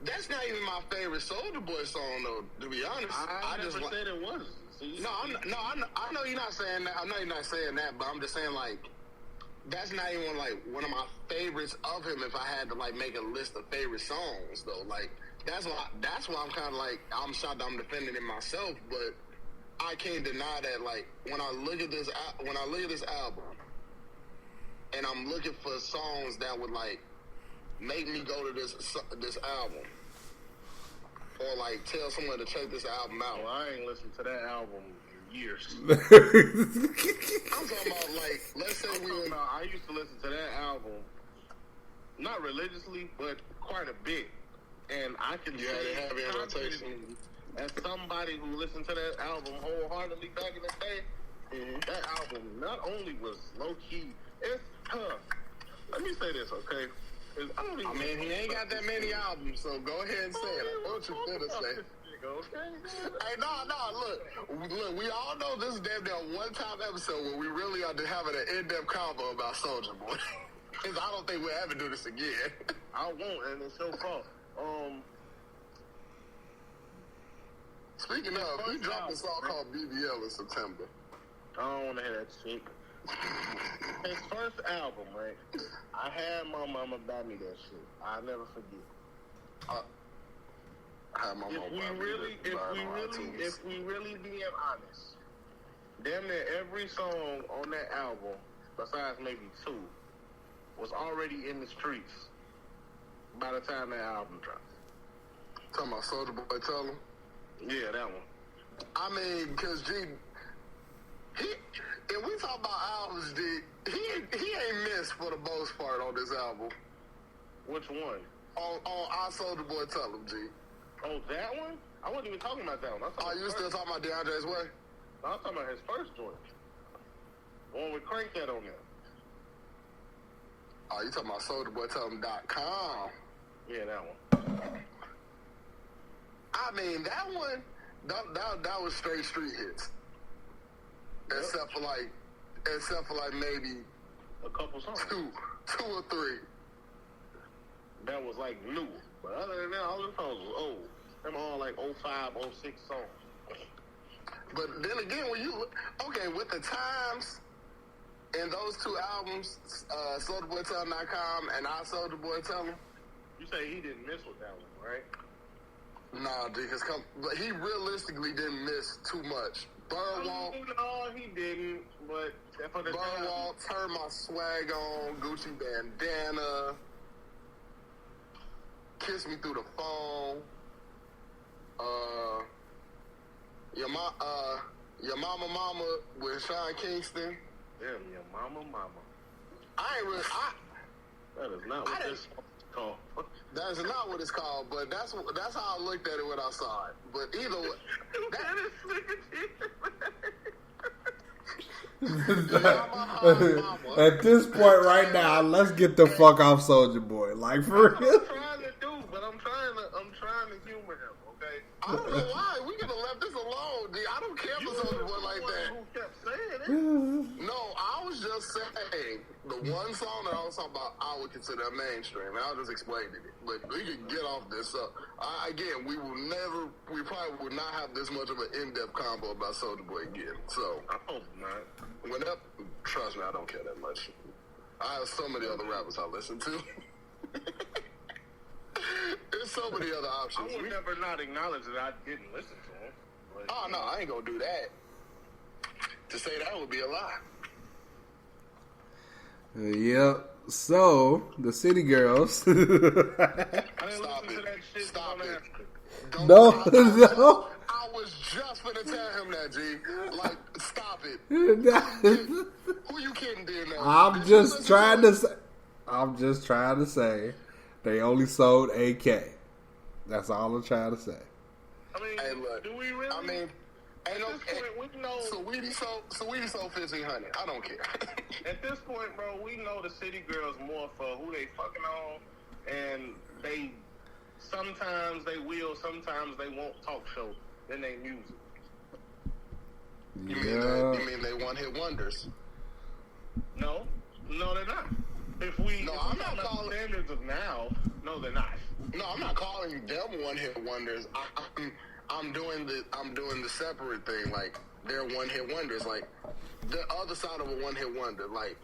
that's not even my favorite Soulja Boy song, though. To be honest, I never said it was. I know you're not saying that. I know you're not saying that, but I'm just saying, like, that's not even like one of my favorites of him. If I had to like make a list of favorite songs, though, like that's why I'm kind of like I'm shocked I'm defending it myself, but I can't deny that. Like when I look at this album, and I'm looking for songs that would like make me go to this album, or like tell someone to check this album out. Well, I ain't listened to that album in years. I'm talking about like, let's say I used to listen to that album, not religiously, but quite a bit, and I can say confidently, as somebody who listened to that album wholeheartedly back in the day, that album not only was low key, let me say this, okay? I mean, he ain't got that many albums, so go ahead and say it. What you finna say? Hey, look, we all know this is damn near a one-time episode where we really are having an in-depth convo about Soulja Boy. Because I don't think we'll ever do this again. I won't, and it's your fault. Speaking of, we dropped a song called BBL in September. I don't want to hear that shit. His first album, right? I had my mama buy me that shit. I'll never forget. If we really being honest, damn near every song on that album, besides maybe two, was already in the streets by the time that album dropped. Talking about Soulja Boy Tell Him? Yeah, that one. I mean, because if we talk about albums, he ain't missed for the most part on this album. Which one? On I Soulja Boy Tell Him, G. Oh, that one? I wasn't even talking about that one. You still talking about DeAndre's Way? No, I'm talking about his first joint. The one with Crankhead on there. Oh, you talking about SouljaBoyTellHim.com? Yeah, that one. I mean, that one, that was straight street hits. Yep. Except for like maybe a couple songs. Two or three. That was like new. But other than that, all the songs was old. Them all like 05, 06 songs. But then again, when you with the times and those two albums, SouljaBoyTellHim.com and I Soulja Boy Tell Him. You say he didn't miss with that one, right? Nah, but he realistically didn't miss too much. Birdwalk. No, he didn't. But for the Birdwalk, Turn My Swag On, Gucci Bandana, Kiss Me Through the Phone, Your Mama with Sean Kingston. Damn, Your Mama. I ain't really. That is not what this song is called. That's not what it's called, but that's how I looked at it when I saw it. But either way, at this point right now, let's get the fuck off Soulja Boy. Like for real. I'm trying to do, but I'm trying to humor him. Okay. I don't know why. We could have left this alone, D. I don't care for Soulja Boy like that. Who kept saying it? No, I was just saying the one song that I was talking about, I would consider mainstream. And I was just explaining it. But we could get off this. Again, we probably would not have this much of an in-depth combo about Soulja Boy again. So, I hope not. Trust me, I don't care that much. I have so many other rappers I listen to. There's so many other options. I would never not acknowledge that I didn't listen to him. But, oh, no, I ain't gonna do that. To say that would be a lie. Yep. So, the City Girls. I didn't Stop listen it. to that shit. Stop it. No. I was just gonna tell him that, G. Like, stop it. Who you kidding, dude? I'm just trying to say they only sold AK. That's all I'm trying to say. I mean, Hey, look. do we really? I mean, ain't no. At this point, we know. Saweetie sold 1,500. I don't care. At this point, bro, we know the City Girls more for who they fucking on, and sometimes they will, sometimes they won't talk show than they music. You Yeah. mean they one-hit wonders? No, they're not. If we I'm not talking about calling- standards of now, no, they're not. No, I'm not calling them one-hit wonders. I'm doing the separate thing. Like, they're one-hit wonders. Like, the other side of a one-hit wonder. Like,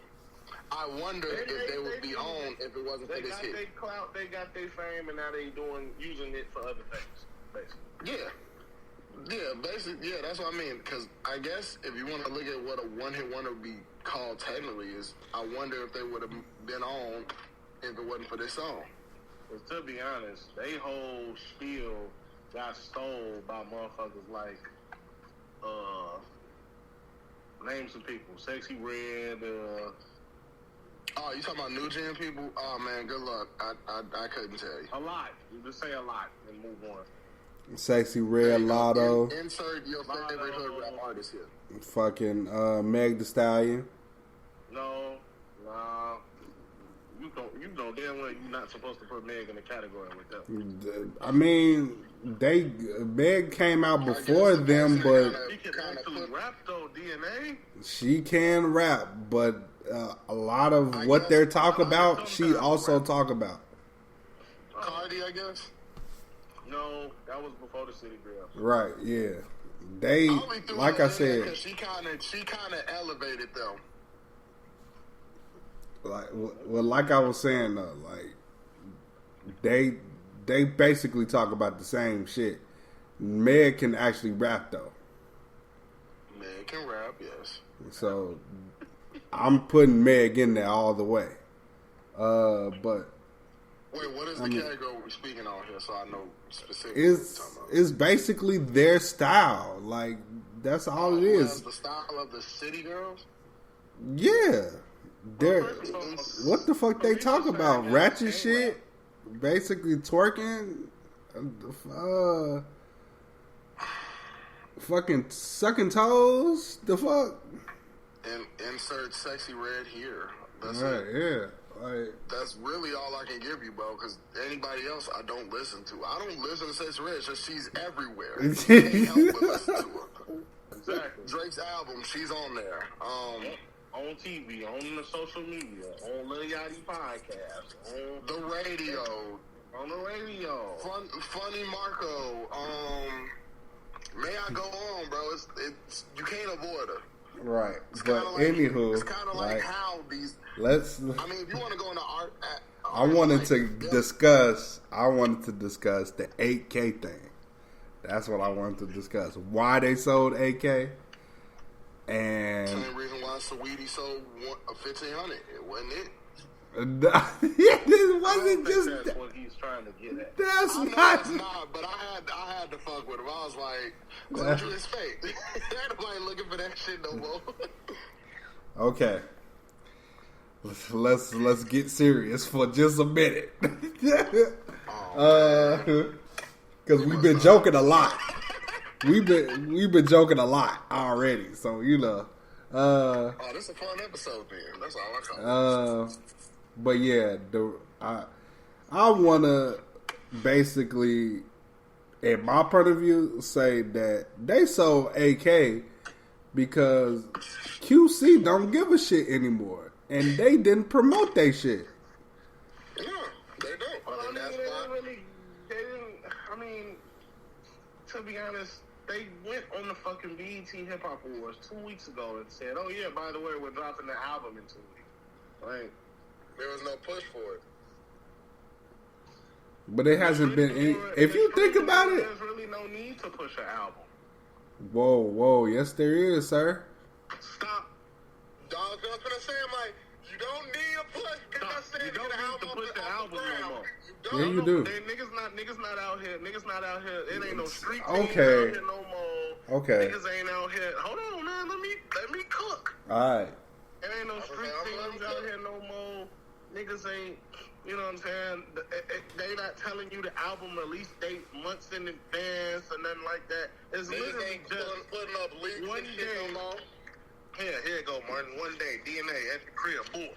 I wonder if they would be on if it wasn't for They this got hit. their clout, they got their fame, and now they using it for other things, basically. Yeah, basically, yeah, that's what I mean. Because I guess if you want to look at what a one-hit wonder would be called technically is, I wonder if they would have been on if it wasn't for this song. Because to be honest, they whole spiel got stole by motherfuckers like, name some people. Sexy Red, Oh, you talking about new gen people? Oh, man, good luck. I couldn't tell you. a lot. You just say a lot and move on. Sexy There Red you go. Lotto. Insert your favorite Lotto. hood rap artist here. Fucking Meg Thee Stallion. No, nah. You know damn well you're not supposed to put Meg in the category with them. I mean, Meg came out before them, but She can actually rap though, DNA. she can rap. But a lot of I what guess they're talking about, she sometimes also rap. talk about. Cardi, I guess. No, that was before the City Girls. Right? Yeah. They, only threw like her I in there said, 'cause she kind of elevated them. like I was saying though, like they basically talk about the same shit. Meg can actually rap though, Meg can rap, yes. so I'm putting Meg in there all the way. But Wait, what is the category we're speaking on here so I know specifically what it's we're talking about? it's basically their style. Like that's all it Who has is. the style of the City Girls? Yeah, they're First of all, what the fuck they talk about? Ratchet shit, basically twerking, fucking sucking toes. The fuck. And insert Sexy Red here. That's Right, it. yeah. Like, That's really all I can give you, bro. Because anybody else, I don't listen to. I don't listen to Sexy Red. Just she's everywhere. I can't help but listen to her. exactly. Drake's album, she's on there. On TV, on the social media, on Lil Yachty podcast, The radio, on the radio. Funny Marco. May I go on, bro? It's you can't avoid her. right. It's But kinda like, anywho, it's kind of like how these. let's. I mean, if you want to go into art, I wanted like, to yeah, discuss. I wanted to discuss the 8K thing. That's what I wanted to discuss. Why they sold 8K, and Same reason why Saweetie sold 1,500. It wasn't it. it I don't wasn't think just. that's what he's trying to get at. That's I know not. it's not, but I had to fuck with him. I was like, what you expect? Nobody looking for that shit no more. Okay. let's get serious for just a minute. Because we've been joking a lot. We've been joking a lot already. So you know. This is a fun episode then. That's all I call it. But yeah, I wanna basically, in my point of view, say that they sold AK because QC don't give a shit anymore, and they didn't promote they shit. Yeah, they don't. Well, And that's why. they didn't. I mean, to be honest, they went on the fucking BET Hip Hop Awards 2 weeks ago and said, "Oh yeah, by the way, we're dropping the album in 2 weeks." Like, There was no push for it. But it hasn't been any. If you think about it, there's really no need to push an album. whoa, yes there is, sir. Stop. Dog, I was gonna say, I'm like, you don't need a push. You don't need to push the album no more. Yeah, you do. Niggas not out here. Niggas not out here. It ain't no street Okay. teams out here no more. Okay. Niggas ain't out here. Hold on, man. Let me cook. All right. It ain't no street teams out here no more. Niggas ain't, you know what I'm saying? They not telling you the album release date months in advance or nothing like that. It's Niggas literally ain't just putting up leaks one and shit day. no more. Here you go, Martin. One day, DNA at the crib, boy.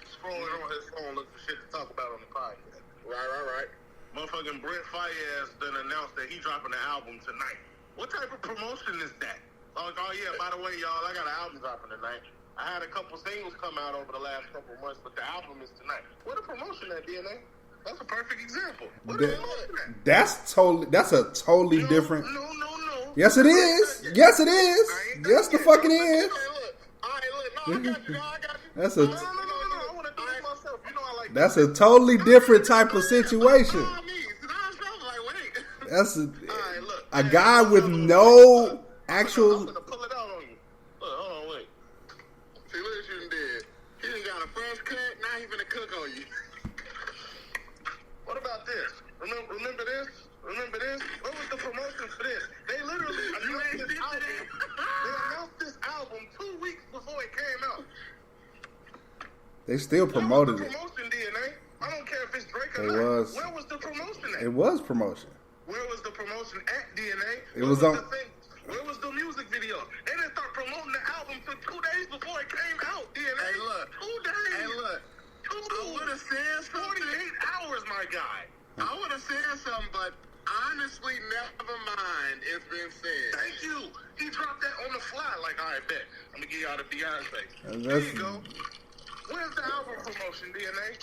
Scrolling on his phone, looking for shit to talk about on the podcast. Right. Motherfucking Brent Faiyaz done announced that he dropping the album tonight. What type of promotion is that? Like, oh yeah, by the way, y'all, I got an album dropping tonight. I had a couple singles come out over the last couple months, but the album is tonight. What a promotion at DNA. That's a perfect example. What a promotion at? That's a totally different. No. Yes, it is. Yes, it is. Yes, the fuck it is. I got you. That's a No. I want to do it myself. You know I like that's a totally different type of situation. That's a guy with no I'm actual. gonna pull it out on you. Look, hold on, wait. See what you done did. He done got a fresh cut, now he finna cook on you. What about this? Remember this? What was the promotion for this? They literally announced this album. They announced this album 2 weeks before it came out. They still promoted Where it. was the promotion, DNA? I don't care if it's Drake or It not. was. Where was the promotion at? It was promotion. Where was the promotion at, DNA? It was on. Where was the music video? They didn't start promoting the album for 2 days before it came out, DNA. Hey, look. 2 days. Hey, look. I would have said something. 48 hours, my guy. I would have said something, but honestly, never mind. It's been said. Thank you. He dropped that on the fly. Like, all right, bet. I'm going to give y'all the Beyonce. And There that's- you go. Where's the album promotion, DNA?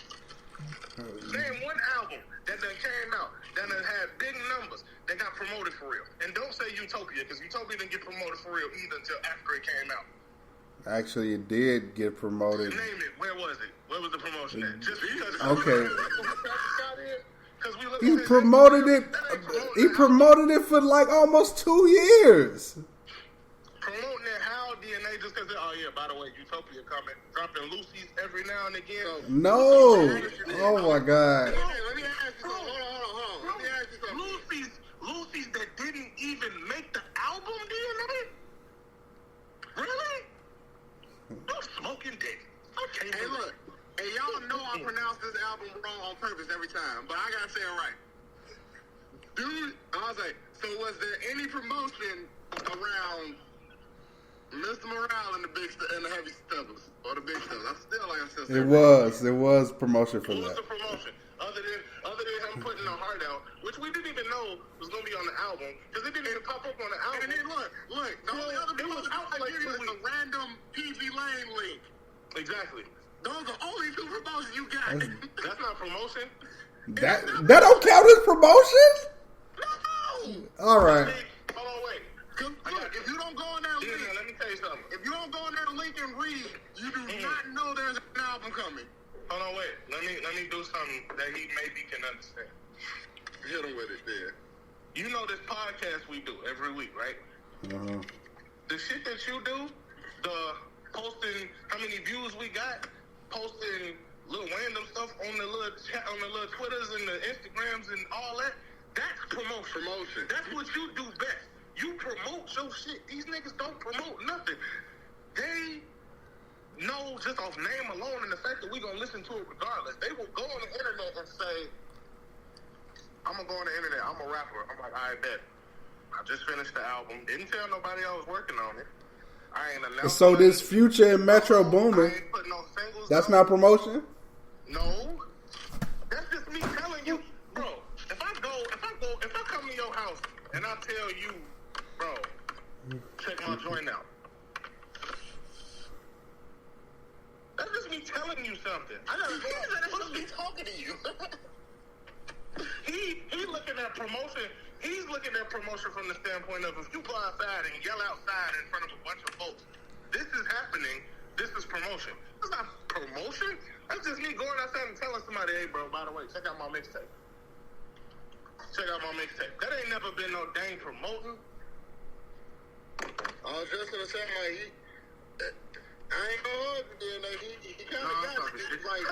Name one album that done came out, that done had big numbers, that got promoted for real. And don't say Utopia, because Utopia didn't get promoted for real either until after it came out. Actually, it did get promoted. Name it. Where was it? Where was the promotion at? Just because. Okay. Because we look He at promoted it. That ain't promoting He the promoted it for like almost 2 years. promoting it how DNA just because oh yeah, by the way, Utopia coming, dropping Lucy's every now and again. No. Oh my God. Let me ask you something. Hold on. Let me ask you something. Lucy's that didn't even make the album, DNA? Really? No smoking dick. Okay. Hey, look. Hey, y'all know I pronounce this album wrong on purpose every time, but I gotta say it right. Dude, I was like, so was there any promotion around Mr. Morale and the Heavy Steppers or the Big Steppers? I'm still like I said. It was promotion for What was that. the promotion? Other than him putting the heart out, which we didn't even know was gonna be on the album, because it didn't even pop up on the album. And then look, the only other It was promotion out I like give you 2 is a weeks. random PG Lane link. Exactly. Those are only 2 promotions you got. That's not promotion. That don't count as promotion? No! All right. Hold on, wait. Look, if you don't go in that Yeah, link, let me tell you something. if you don't go in that link and read, you do not know there's an album coming. Hold on, wait. Let me do something that he maybe can understand. Hit him with it, there. You know this podcast we do every week, right? Uh-huh. The shit that you do, the posting how many views we got, posting little random stuff on the little chat, on the little Twitters and the Instagrams and all that, that's promotion. That's what you do best. You promote your shit. These niggas don't promote nothing. They know just off name alone and the fact that we gonna listen to it regardless. They will go on the internet and say, I'm gonna go on the internet, I'm a rapper. I'm like, I bet. I just finished the album. Didn't tell nobody I was working on it. I ain't announced. So this Future and Metro Boomin, I ain't putting no singles. that's not promotion? No. That's just me telling you, bro. If I come to your house and I tell you, bro, check my joint out. That's just me telling you something. I gotta go. That's supposed to be talking to you. He looking at promotion. He's looking at promotion from the standpoint of if you go outside and yell outside in front of a bunch of folks, this is happening. This is promotion. It's not promotion. That's just me going outside and telling somebody, hey, bro, by the way, check out my mixtape. Check out my mixtape. That ain't never been no dang promoting. I was just gonna say, like, I ain't gonna hold you there. He kind of got it. It's like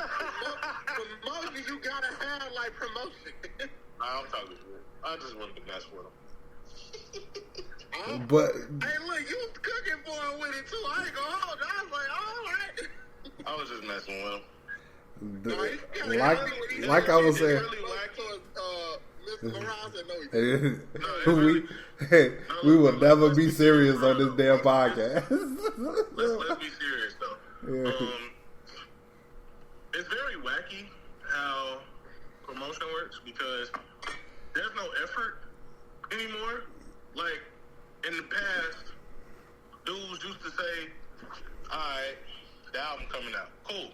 promotion. You gotta have like promotion. Nah, I'm talking shit. I just wanted to mess with him. But Hey, look, you was cooking for him with it too. I ain't gonna hold you. I was like, all right. I was just messing with him. Like I was saying, Mr. Morales said no, we will never be serious on this damn podcast. Let's be serious though. Yeah. It's very wacky how promotion works because there's no effort anymore. Like in the past, dudes used to say, "Alright, the album coming out, cool.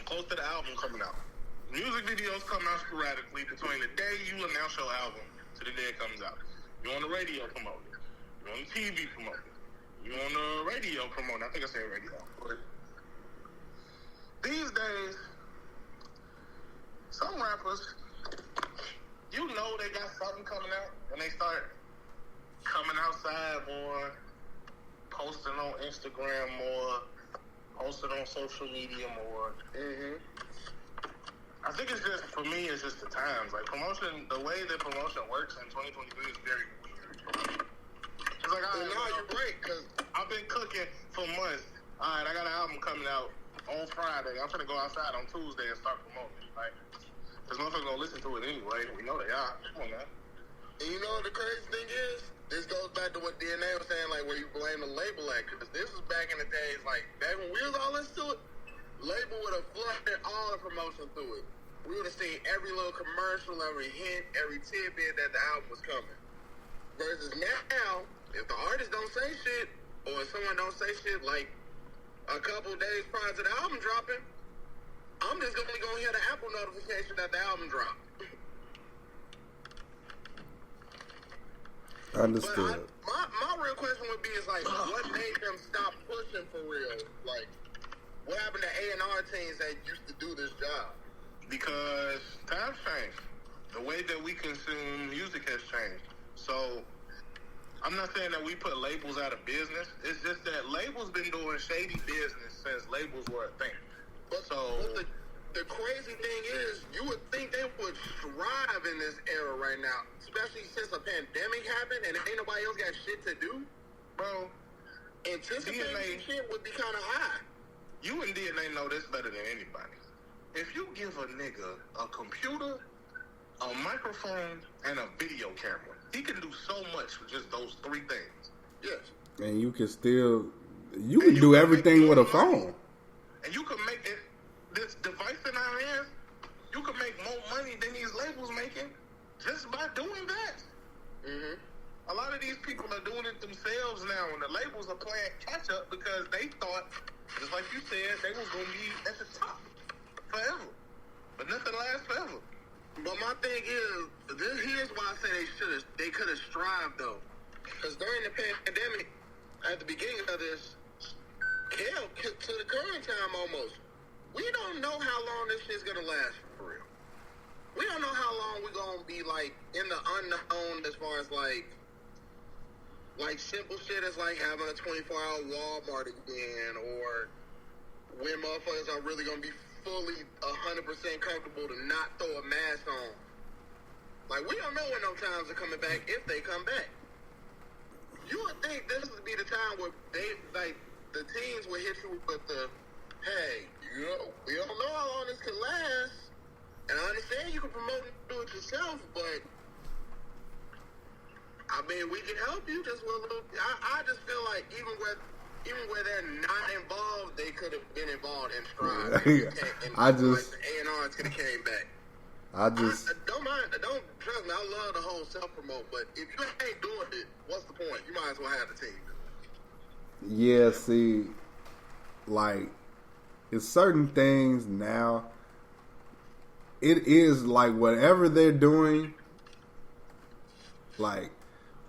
Close to the album coming out. Music videos come out sporadically between the day you announce your album to the day it comes out. You're on the radio promoting. You're on the TV promoting. You're on the radio promoting. I think I said radio. But these days, some rappers, you know they got something coming out, and they start coming outside more, posting on Instagram more, posting on social media more. Mm-hmm. I think it's just, for me, it's just the times. Like, promotion, the way that promotion works in 2023 is very weird. It's like, all right, no, you're right, because I've been cooking for months. All right, I got an album coming out on Friday. I'm finna go outside on Tuesday and start promoting. Like, because motherfuckers gonna listen to it anyway. We know they are. Come on, man. And you know what the crazy thing is? This goes back to what DNA was saying, like, where you blame the label at. Because this was back in the days, like, back when we was all listening to it, label would have flooded all the promotion through it. We would have seen every little commercial, every hint, every tidbit that the album was coming. Versus now, if the artist don't say shit, or if someone don't say shit, like, a couple days prior to the album dropping, I'm just going to hear the Apple notification that the album dropped. Understood. But my real question would be is like, what made them stop pushing for real? Like, what happened to A&R teams that used to do this job? Because times changed. The way that we consume music has changed. So, I'm not saying that we put labels out of business. It's just that labels been doing shady business since labels were a thing. But the crazy thing is, you would think they would thrive in this era right now, especially since a pandemic happened and ain't nobody else got shit to do. Bro, anticipating shit would be kind of high. You and DNA know this better than anybody. If you give a nigga a computer, a microphone, and a video camera, he can do so much with just those three things. Yes. And you can still, you can do everything with a phone. And you can make it, this device in our hands, you can make more money than these labels making just by doing that. Mm-hmm. A lot of these people are doing it themselves now, and the labels are playing catch up because they thought, just like you said, they was going to be at the top forever. But nothing lasts forever. But my thing is, here's why I say they could have strived though. Because during the pandemic, at the beginning of this, hell, to the current time almost, we don't know how long this shit's gonna last for real. We don't know how long we're gonna be like in the unknown as far as like simple shit as like having a 24-hour Walmart again, or when motherfuckers are really gonna be fully 100% comfortable to not throw a mask on. Like, we don't know when those times are coming back, if they come back. You would think this would be the time where they, like, the teams will hit you with the, hey, you know, we don't know how long this can last. And I understand you can promote and do it yourself, but I mean, we can help you just with a little. I just feel like even where they're not involved, they could have been involved in Strive. I just like the A&Rs could have came back. I just I don't mind. Don't trust me. I love the whole self promote, but if you ain't doing it, what's the point? You might as well have the team. yeah. See, like it's certain things now. It is like whatever they're doing, like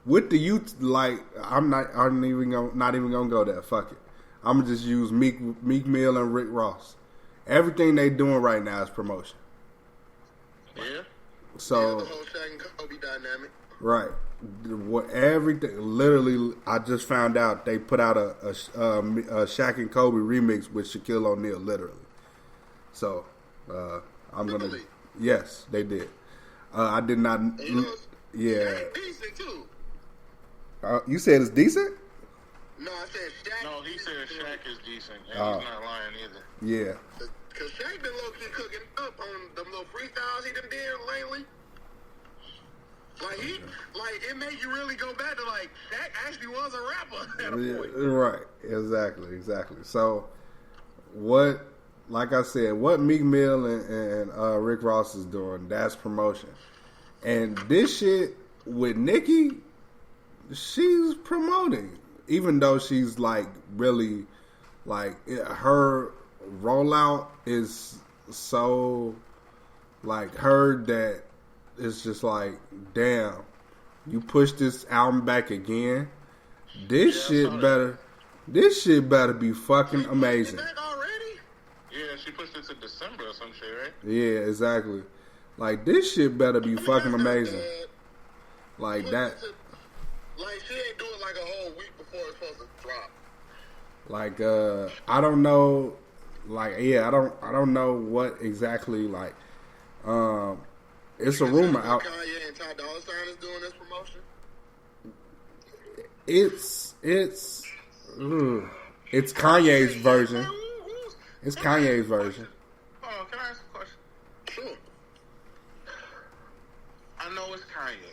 with the youth. Like I'm not even gonna go there. Fuck it. I'm gonna just use Meek Mill and Rick Ross. Everything they doing right now is promotion. Yeah. So the whole Shaq and Kobe dynamic. right, what everything. Literally, I just found out they put out a Shaq and Kobe remix with Shaquille O'Neal. Literally. So I'm gonna. Really? Yes, they did. I did not. Yeah. Shaq decent too. You said it's decent? No, I said Shaq. No, he said Shaq is decent, and Oh. he's not lying either. Yeah. Because Shaq been low-key cooking up on them little freestyles he done did lately. Like, it made you really go back to, like, Shaq actually was a rapper at a point. Right. Exactly. So, what, like I said, what Meek Mill and Rick Ross is doing, that's promotion. And this shit with Nicki, she's promoting. Even though she's, like, really, like, her rollout is so, like, her that it's just like, damn, you push this album back again. This shit better be fucking amazing. Back already? Yeah, she pushed it to December or some shit, right? Yeah, exactly. Like, this shit better be fucking amazing. Like that. Like, she ain't do it like a whole week before it's supposed to drop. Like, I don't know. Like, yeah, I don't know what exactly. Like, it's a rumor out. Kanye and Ty Dolla $ign is doing this promotion. It's Kanye's version. It's Kanye's version. Oh, can I ask a question? Sure. I know it's Kanye.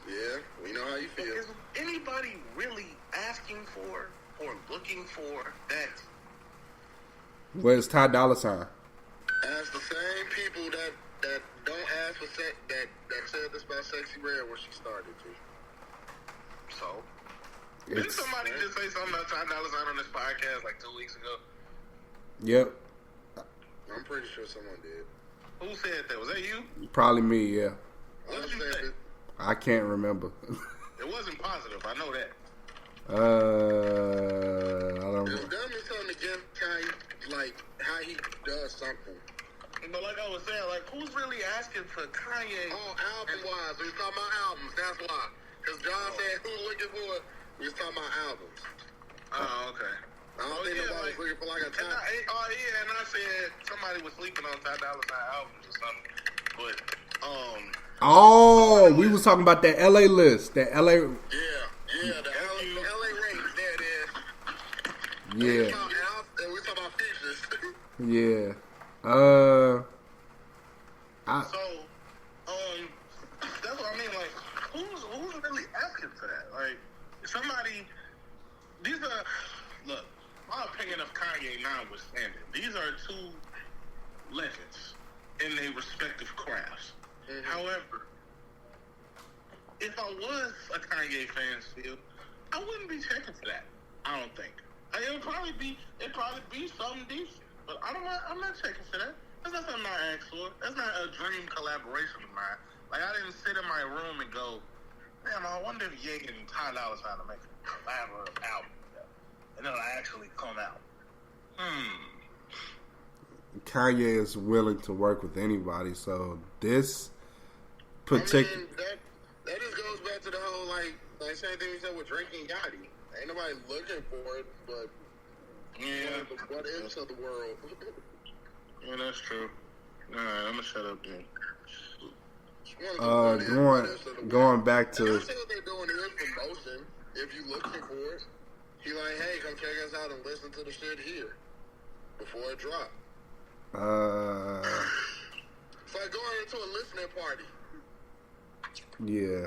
Yeah, we know how you feel. Is anybody really asking for or looking for that? Where's Ty Dolla $ign? Ask the same people that don't ask for sex that said this about Sexy Red where she started to. So, didn't somebody just say something about Ty Dolla $ign on this podcast like 2 weeks ago? Yep, I'm pretty sure someone did. Who said that? Was that you? probably me. Yeah, What did you say? I can't remember. It wasn't positive. I know that. I don't know. It's dummy something against Kanye, like how he does something. But like I was saying, like who's really asking for Kanye? Oh, album wise, we was talking about albums. That's why. Because John said who's looking for it. We was talking about albums. Oh, okay. I don't think nobody was looking for like a time. And I said somebody was sleeping on Ty Dolla $ign albums or something. But Oh, we was talking about that LA list. That LA. Yeah, the LA race. There it is. Yeah. And we talking about features. Yeah. That's what I mean. Like, who's really asking for that? Like, somebody. These are look. My opinion of Kanye notwithstanding, these are two legends in their respective crafts. Mm-hmm. However, if I was a Kanye fan still, I wouldn't be checking for that. I don't think. It'd probably be something decent, but I'm not checking for that. That's not something I asked for. That's not a dream collaboration of mine. Like, I didn't sit in my room and go, damn, I wonder if Ye and Ty Dolla $ign to make a collaborative album together, and it'll actually come out. Kanye is willing to work with anybody, so this particular. That just goes back to the whole like same thing we said with Drake and Gotti. Ain't nobody looking for it, but yeah, what ifs of the world. Yeah, that's true. Alright, I'm gonna shut up then. Going back to. I say what they're doing is promotion. If you looking for it, he like, hey, come check us out and listen to the shit here before it drops. It's like going into a listening party. Yeah.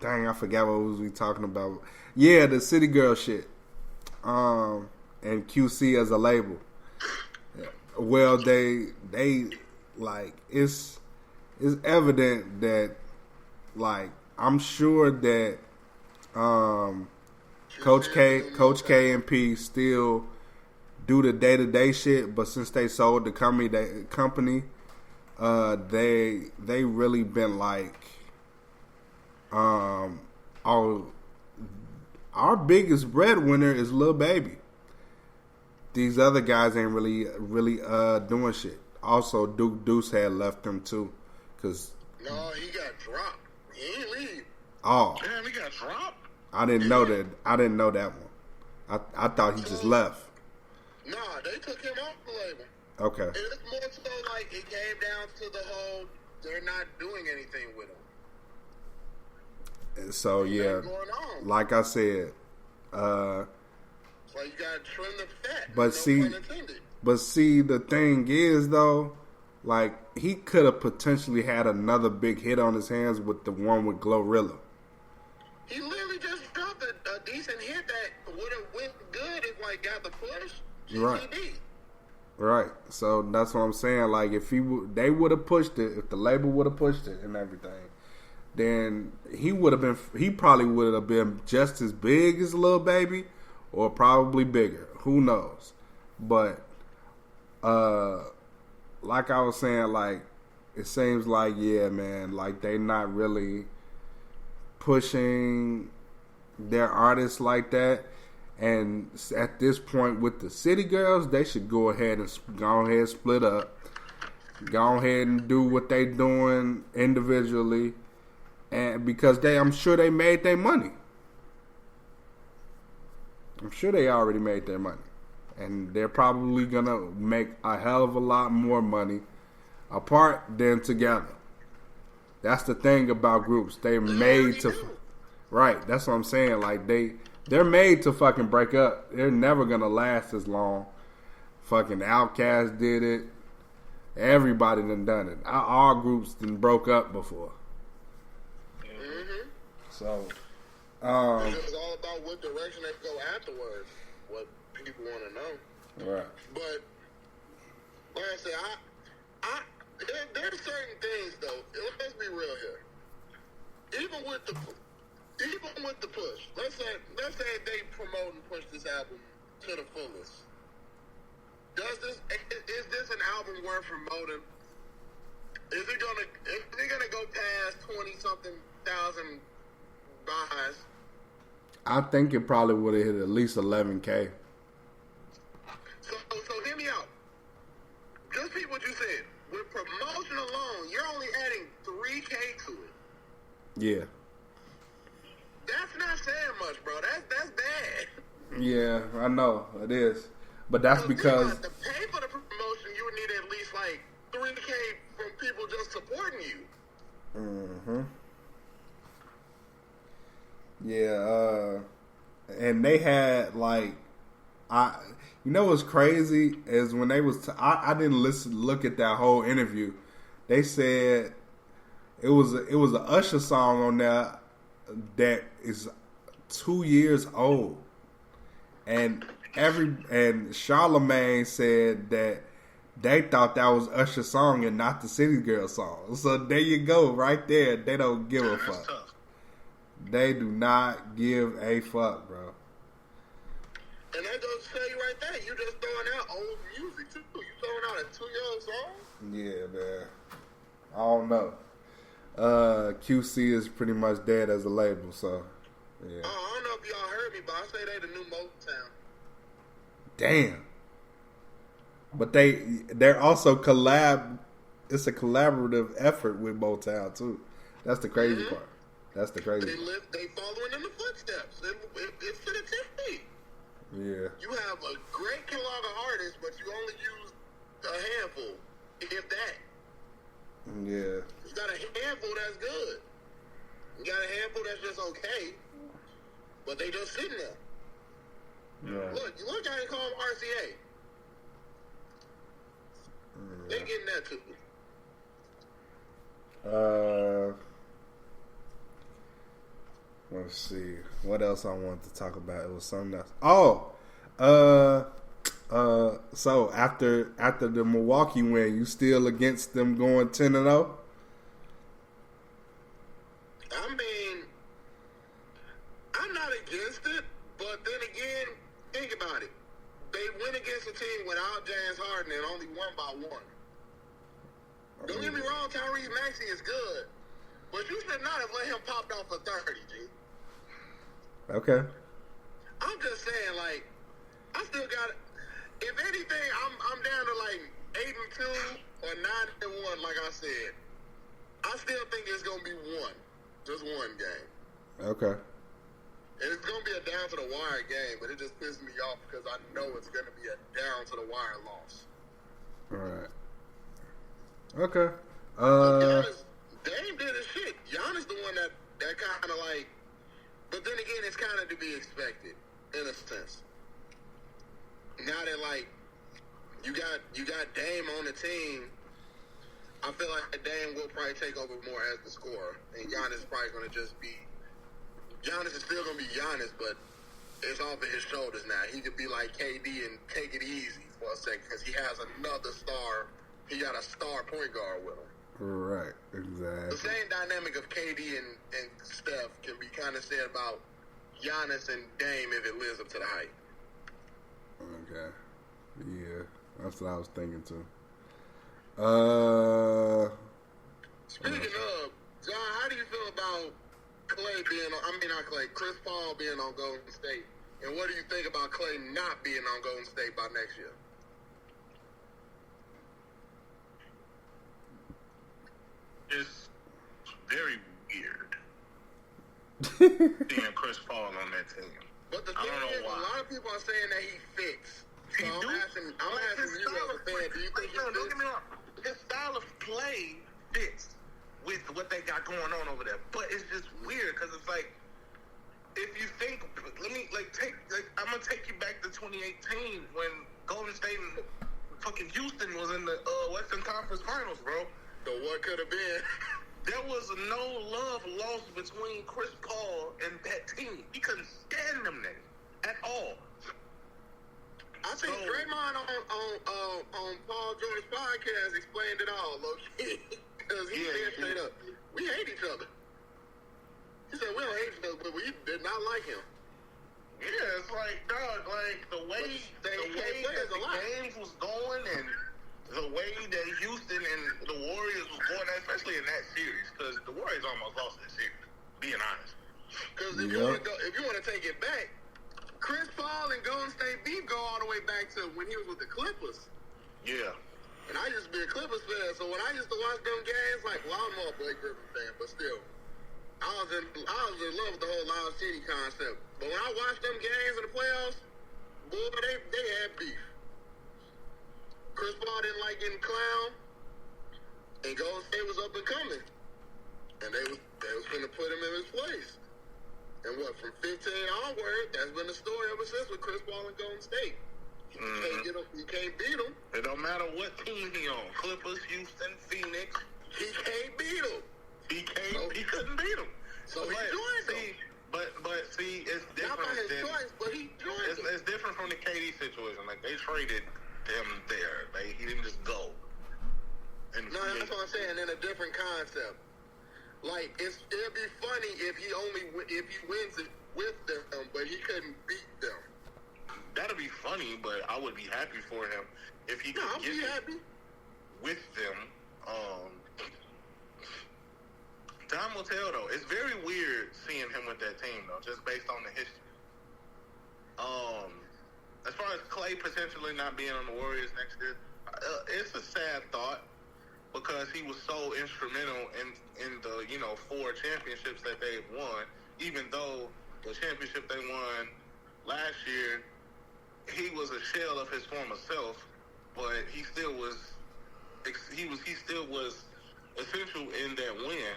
Dang, I forgot what was we talking about. Yeah, the City Girl shit. And QC as a label. Well, they like it's evident that like I'm sure that Coach K and P still do the day-to-day shit, but since they sold the company, they really been like, our biggest breadwinner is Lil Baby. These other guys ain't really doing shit. Also, Duke Deuce had left them too, cause no, he got dropped. He ain't leave. Oh, damn, he got dropped. I didn't know that. I didn't know that one. I thought he just left. Nah, they took him off the label. Okay. It's more so like it came down to the whole they're not doing anything with him. So yeah, like I said, so you gotta trim the fat. But see, the thing is though, like he could have potentially had another big hit on his hands with the one with Glorilla. He literally just dropped a decent hit that would have went good if like got the push. Right. Right. So that's what I'm saying. Like if they would have pushed it, if the label would have pushed it and everything, then he probably would have been just as big as Lil Baby, or probably bigger. Who knows? But like I was saying, like it seems like yeah, man, like they not really pushing their artists like that. And at this point with the City Girls, they should go ahead and split up. Go ahead and do what they doing individually, and because I'm sure they made their money. I'm sure they already made their money, and they're probably gonna make a hell of a lot more money apart than together. That's the thing about groups. They're made to, right? That's what I'm saying. Like they're made to fucking break up. They're never gonna last as long. Fucking Outkast did it. Everybody done it. All groups done broke up before. Mm-hmm. So, it's all about what direction they go afterwards. What people want to know. Right. But like I said, there's certain things though. Let's be real here. Even with the push, let's say they promote and push this album to the fullest. Is this an album worth promoting? Is it gonna go past 20-something thousand buys? I think it probably would have hit at least 11K. So hear me out. Just repeat what you said. With promotion alone, you're only adding 3K to it. Yeah. That's not saying much, bro. That's bad. Yeah, I know it is, but that's because to pay for the promotion, you would need at least like 3K from people just supporting you. Mm-hmm. Yeah, and they had like, you know what's crazy is when they was I didn't look at that whole interview. They said it was an Usher song on there that is 2 years old, and Charlemagne said that they thought that was Usher's song and not the City Girl song. So there you go, right there. They don't give a fuck. Tough. They do not give a fuck, bro. And that goes to tell you right there, you just throwing out old music too. You throwing out a 2-year-old song? Yeah, man. I don't know. QC is pretty much dead as a label, so yeah. I don't know if y'all heard me, but I say they the new Motown. Damn. But they're also it's a collaborative effort with Motown too. That's the crazy part. That's the crazy part. They following in the footsteps. It's to the T. Yeah. You have a great catalog of artists, but you only use a handful, if that. Yeah. You got a handful that's good. You got a handful that's just okay, but they just sitting there. Yeah. Look how they call them RCA. They getting that too. Let's see. What else I wanted to talk about? It was something else. So after the Milwaukee win, you still against them going 10-0? I mean, I'm not against it, but then again, think about it. They went against a team without James Harden and only won by 1. Don't get me wrong, Tyrese Maxey is good, but you should not have let him pop off for 30, G. Okay. I'm just saying, like, I still got it. If anything, I'm down to like 8-2 or 9-1, like I said. I still think it's gonna be just one game. Okay. And it's gonna be a down to the wire game, but it just pisses me off because I know it's gonna be a down to the wire loss. All right. Okay. Giannis, Dame did his shit. Giannis the one that kind of like, but then again, it's kind of to be expected in a sense. Now that like you got Dame on the team, I feel like Dame will probably take over more as the scorer, and Giannis is probably going to just be. Giannis is still going to be Giannis, but it's off of his shoulders now. He could be like KD and take it easy for a second because he has another star. He got a star point guard with him. Right, exactly. The same dynamic of KD and Steph can be kind of said about Giannis and Dame if it lives up to the hype. Okay. Yeah, that's what I was thinking too. Speaking of, John, how do you feel about Chris Paul being on Golden State? And what do you think about Clay not being on Golden State by next year? It's very weird seeing Chris Paul on that team. But the thing is, a lot of people are saying that he fits. So I'm asking you as a fan, do you think he fits? Don't get me wrong. His style of play fits with what they got going on over there. But it's just weird because it's like, if you think, I'm gonna take you back to 2018 when Golden State and fucking Houston was in the Western Conference Finals, bro. So what could have been? There was no love lost between Chris Paul and that team. He couldn't stand them niggas at all. I think Draymond on Paul George's podcast explained it all, low-key. Because he said straight up, we hate each other. He said, we don't hate each other, but we did not like him. Yeah, it's like, dog, like the way that the games was going and the way that Houston and the Warriors was going, especially in that series, because the Warriors almost lost that series, being honest. Because if you want to take it back, Chris Paul and Golden State beef go all the way back to when he was with the Clippers. Yeah. And I used to be a Clippers fan, so when I used to watch them games, like, well, I'm more a Blake Griffin fan, but still, I was in love with the whole Loud City concept. But when I watched them games in the playoffs, boy, they had beef. Chris Paul didn't like getting clowned, and Golden State was up and coming, and they was finna put him in his place. And from 15 onward, that's been the story ever since with Chris Paul and Golden State. You can't beat him. It don't matter what team he on. Clippers, Houston, Phoenix. He can't beat him. He couldn't beat him. So he joined them. But see, it's different. Not by his choice, but he joined them. It's different from the KD situation. Like, they traded him there. He didn't just go. No, that's what I'm saying. In a different concept. Like, it'd be funny if he wins it with them, but he couldn't beat them. That'd be funny, but I would be happy for him if he could get it with them. Time will tell, though. It's very weird seeing him with that team, though, just based on the history. As far as Clay potentially not being on the Warriors next year, it's a sad thought because he was so instrumental in the 4 championships that they've won. Even though the championship they won last year, he was a shell of his former self, but he still was essential in that win.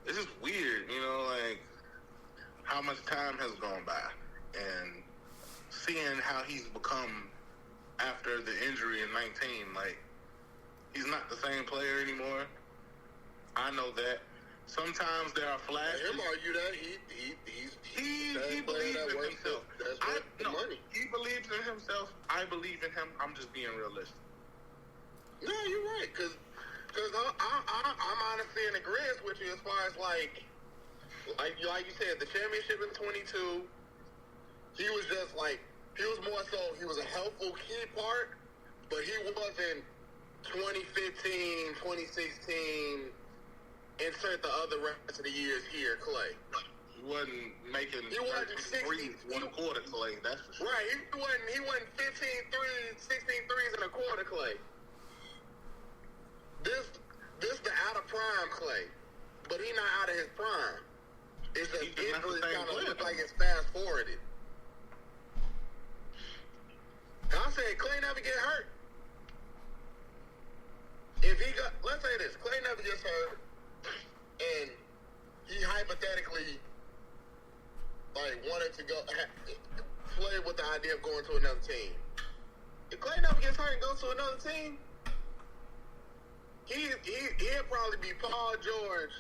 it's just weird, like how much time has gone by and seeing how he's become after the injury in 19. Like, he's not the same player anymore. I know that. Sometimes there are flashes. Him argue that he believes in himself. That's money. He believes in himself. I believe in him. I'm just being realistic. No, you're right. Because I'm honestly in agreement with you as far as like you said, the championship in 22. He was just like, he was more so, he was a helpful key part, but he wasn't 2015, 2016. Insert the other rest of the years here, Clay. He wasn't making 13 threes one quarter, Clay. That's for sure. Right, he wasn't 15 threes, 16 threes in a quarter, Clay. This the out of prime Clay, but he not out of his prime. It's just injuries kind of look like it's fast forwarded. I said Clay never get hurt. If he got, let's say this, Clay never gets hurt. And he hypothetically, like, wanted to go play with the idea of going to another team. If Clay never gets hurt and goes to another team, he'll probably be Paul George.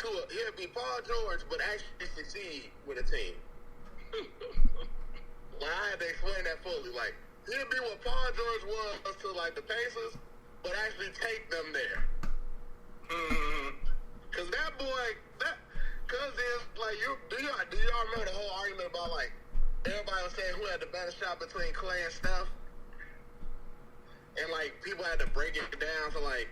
He'll be Paul George, but actually succeed with a team. Like, I had to explain that fully. Like, he'll be what Paul George was to, like, the Pacers, but actually take them there. Cause that boy, cause it's like do y'all remember the whole argument about like everybody was saying who had the better shot between Clay and Steph, and like people had to break it down to like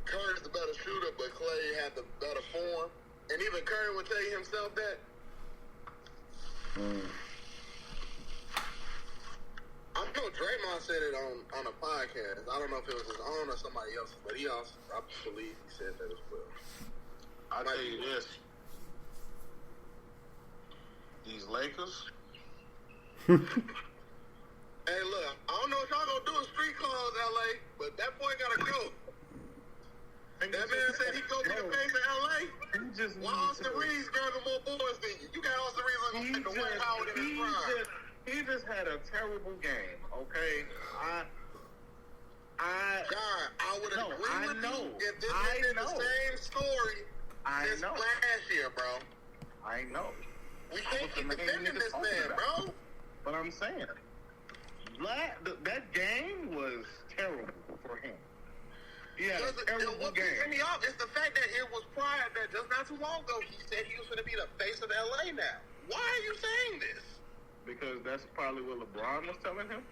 Curry's the better shooter, but Clay had the better form, and even Curry would tell you himself that. I know Draymond said it on a podcast. I don't know if it was his own or somebody else's, but he also, I believe he said that as well. I'll tell you this. These Lakers. Hey, look, I don't know what y'all gonna do in street clothes, LA, but that boy gotta go. That man said he go be the face of LA. Why Austin Reeves grabbing more boys than you? You got Austin Reeves like the White Howard in his prime. He just had a terrible game, okay? I would agree with you if this had been the same story as last year, bro. I know. We can't keep defending this man, bro. But I'm saying, that game was terrible for him. Yeah, what pissed me off is the fact that it was prior that just not too long ago he said he was going to be the face of LA now. Why are you saying this? Because that's probably what LeBron was telling him,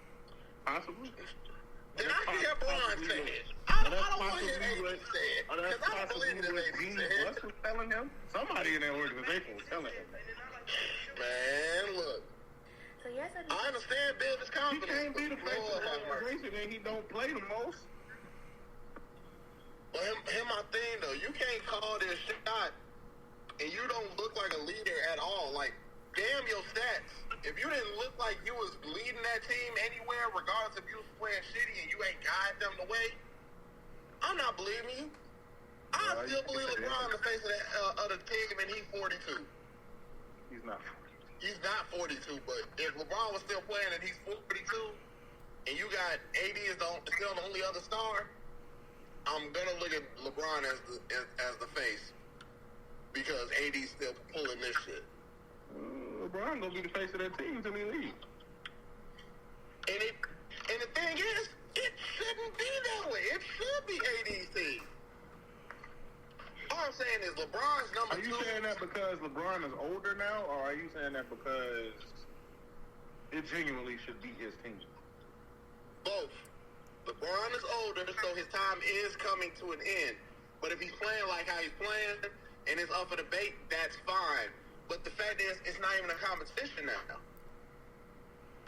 possibly. Did I hear LeBron say it? I don't want to hear AD say it. Because I don't believe that AD said it. Was telling him? Somebody in that organization was telling him. Man, look. I understand business confidence. He can't be the face of the organization and he don't play the most. But here's my thing, though. You can't call this shot and you don't look like a leader at all. Like, damn your stats. If you didn't look like you was leading that team anywhere, regardless if you was playing shitty and you ain't guiding them the way, I'm not believing you. I still believe LeBron the face of the team, and he's 42. He's not 42. He's not 42, but if LeBron was still playing and he's 42, and you got AD is still the only other star, I'm gonna look at LeBron as the face because AD's still pulling this shit. LeBron gonna be the face of that team until he leaves. And the thing is, it shouldn't be that way. It should be AD's team. All I'm saying is LeBron's number 2. Are you saying that because LeBron is older now, or are you saying that because it genuinely should be his team? Both. LeBron is older, so his time is coming to an end. But if he's playing like how he's playing and it's up for debate, that's fine. But the fact is, it's not even a competition now.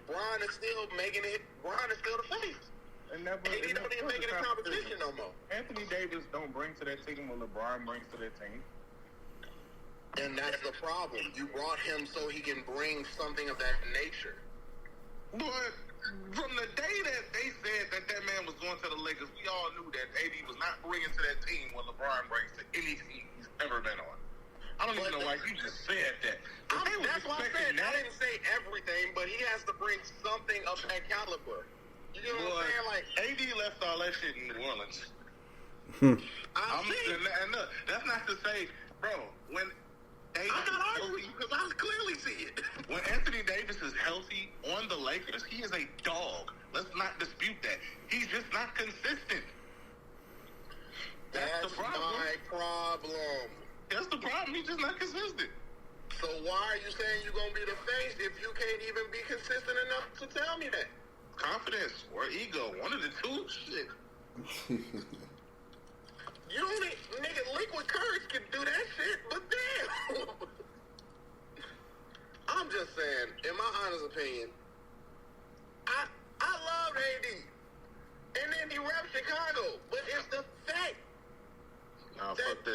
Bron is still making it. Bron is still the face. He don't even make it a competition no more. Anthony Davis don't bring to that team what LeBron brings to that team. And that's the problem. You brought him so he can bring something of that nature. But from the day that they said that man was going to the Lakers, we all knew that AD was not bringing to that team what LeBron brings to any team he's don't even know why you just said that. That's why I said I didn't say everything, but he has to bring something of that caliber. You know what I'm saying? Like AD left all that shit in New Orleans. and look, that's not to say, bro, when AD I'm not arguing because I clearly see it. When Anthony Davis is healthy on the Lakers, he is a dog. Let's not dispute that. He's just not consistent. That's the problem. My problem. That's the problem. He's just not consistent. So why are you saying you're going to be the face if you can't even be consistent enough to tell me that? Confidence or ego. One of the two. Shit. You don't need, nigga, liquid courage can do that shit, but damn. I'm just saying, in my honest opinion, I love AD. And then he reps Chicago. But it's the fact Nah, fuck that.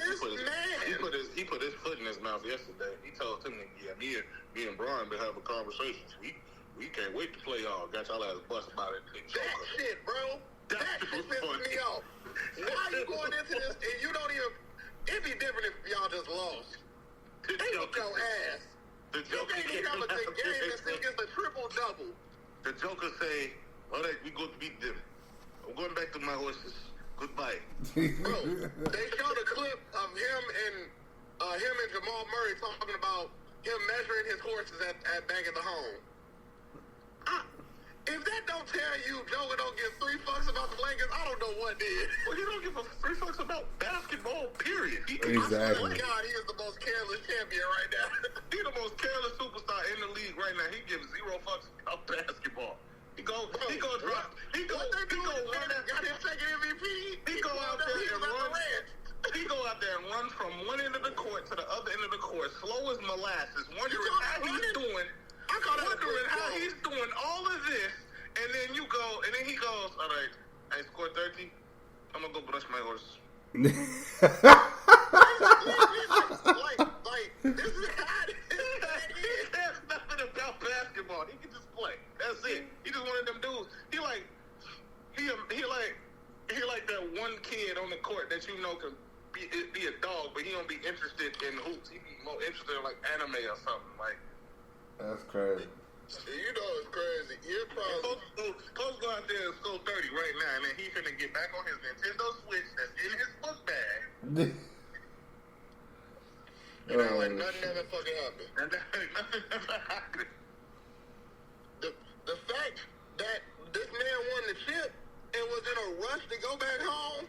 He put his foot in his mouth yesterday. He told Timmy, yeah, me and Brian been having conversations. We can't wait to play y'all. Got y'all ass bust about it. That shit, bro. That shit pisses me off. Now you going into this and you don't even. It'd be different if y'all just lost. They with your ass. The You Joker can't even have a good game and still get the triple-double. The Joker say, all right, we go to beat them. I'm going back to my horses. Goodbye. Bro, they showed a clip of him and Jamal Murray talking about him measuring his horses at back at the home. If that don't tell you Joker don't give 3 fucks about the Lakers, I don't know what did. Well, he don't give a 3 fucks about basketball, period. Exactly. I swear to God, he is the most careless champion right now. He's the most careless superstar in the league right now. He gives 0 fucks about basketball. He go out there and run from one end of the court to the other end of the court, slow as molasses, wondering how he's doing all of this, and then he goes, all right, I scored 30, I'm gonna go brush my horse. Like, this is how it is. He has nothing about basketball. He can just play. That's it. He just one of them dudes. He like that one kid on the court that you know can be a dog, but he don't be interested in hoops. He be more interested in like anime or something. Like that's crazy. You know it's crazy. You're probably Coach go out there and score 30 right now, and then he finna get back on his Nintendo Switch that's in his book bag. You know, like nothing ever fucking happened. Nothing ever happened. The fact that this man won the chip and was in a rush to go back home,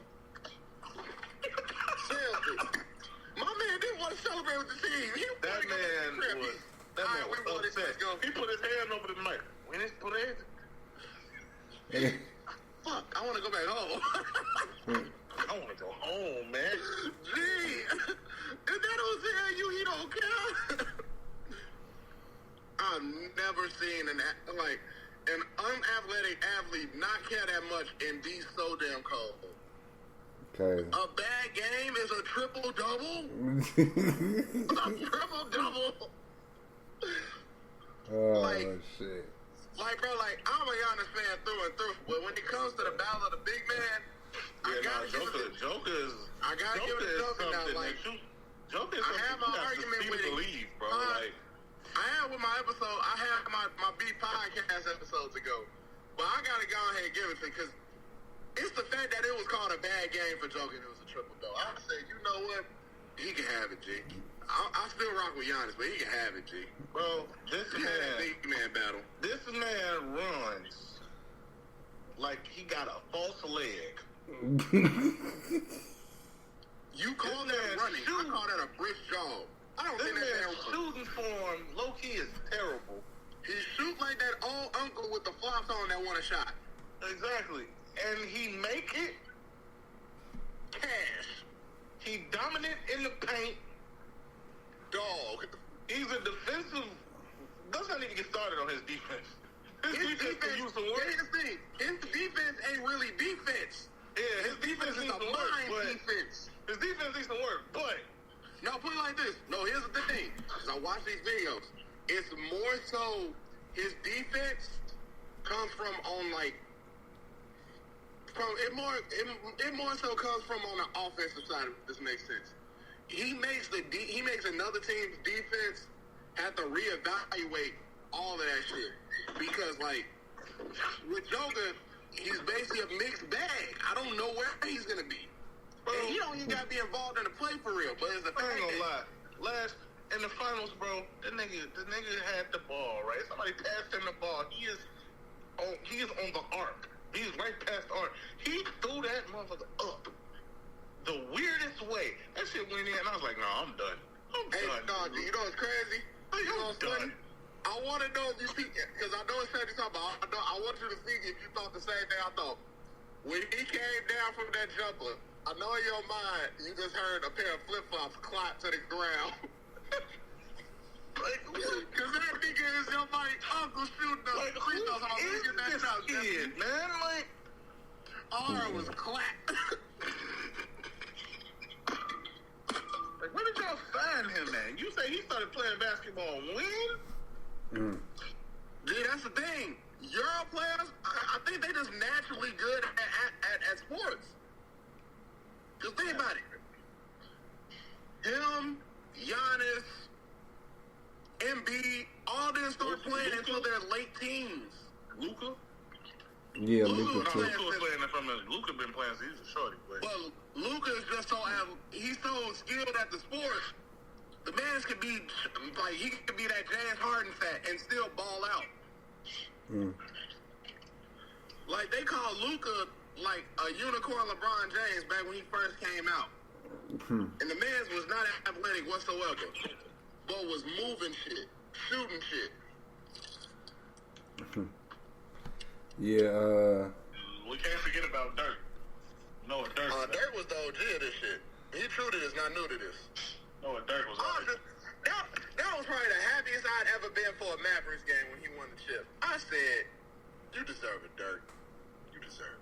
seriously, my man didn't want to celebrate with the team. That man was upset. He put his hand over the mic. When it's put it. Fuck, I want to go back home. I want to go home, man. Gee, if that don't tell you he don't care. I've never seen an unathletic athlete not care that much and be so damn cold. Okay. A bad game is a triple-double? A triple-double? Oh, shit. Like, bro, I'm a Giannis fan through and through, but when it comes to the battle of the big man, Joker is now. Like, Joker is I have my argument with believe, bro. I had with my episode. I had my B podcast episodes ago, but I gotta go ahead and give it to because it's the fact that it was called a bad game for Joker. It was a triple double. I said, you know what? He can have it, G. I still rock with Giannis, but he can have it, G. Bro, this big man battle. This man runs like he got a false leg. You call that running? I call that a brisk jog. I don't think that shooting form, low key, is terrible. He shoot like that old uncle with the flops on that won a shot. Exactly, and he make it cash. He dominant in the paint. Dog. He's a defensive. Let's not even get started on his defense. His defense can use some work. Here's the thing. His defense ain't really defense. Yeah, his defense needs some work. Defense. His defense needs some work, but. No, put it like this. No, here's the thing. Now watch these videos. It's more so his defense comes from on like. It more so comes from on the offensive side, if this makes sense. he makes another team's defense have to reevaluate all of that shit because like with Joker, he's basically a mixed bag. I don't know where he's gonna be. And he don't even gotta be involved in the play for real. But it's the fact I ain't that gonna lie. In the finals, bro, the nigga had the ball, right? Somebody passed him the ball. He is on the arc. He's right past the arc. He threw that motherfucker up the weirdest way. That shit went in, and I was like, nah, I'm done. hey, dog, you know what's crazy? You know what's funny? I want to know if you see, because I know it's sad to talk about. I want you to see if you thought the same thing I thought. When he came down from that jumper, I know in your mind you just heard a pair of flip-flops clap to the ground. Because that nigga is your like uncle shooting the free throws on this kid, man? Like, R was clapped. Like, where did y'all find him at? You say he started playing basketball when? Dude, that's the thing. Euro players, I think they just naturally good at sports. Because think about it. Him, Giannis, Embiid, all them start playing until their late teens. Luka? Yeah, Luka too. Luka been playing since he was a shorty. Well, Luka is just so he's so skilled at the sport. The man could be like he could be that James Harden fat and still ball out. Like they call Luka like a unicorn LeBron James back when he first came out. And the man was not athletic whatsoever, but was moving shit, shooting shit. Yeah. We can't forget about Dirk. No, Dirk. Dirk was the OG of this shit. He true to this, not new to this. No, Dirk was. That was probably the happiest I'd ever been for a Mavericks game when he won the chip. I said, "You deserve it, Dirk. You deserve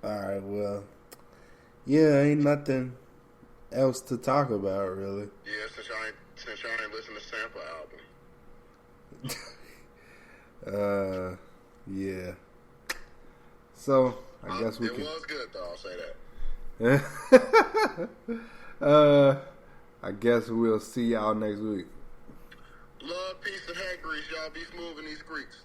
it." All right. Well, yeah, ain't nothing else to talk about, really. Yeah, since y'all ain't listened to Sample album. Yeah. So I guess we it can. It was good though. I'll say that. I guess we'll see y'all next week. Love, peace, and hair grease. Y'all be smooth in these creeks.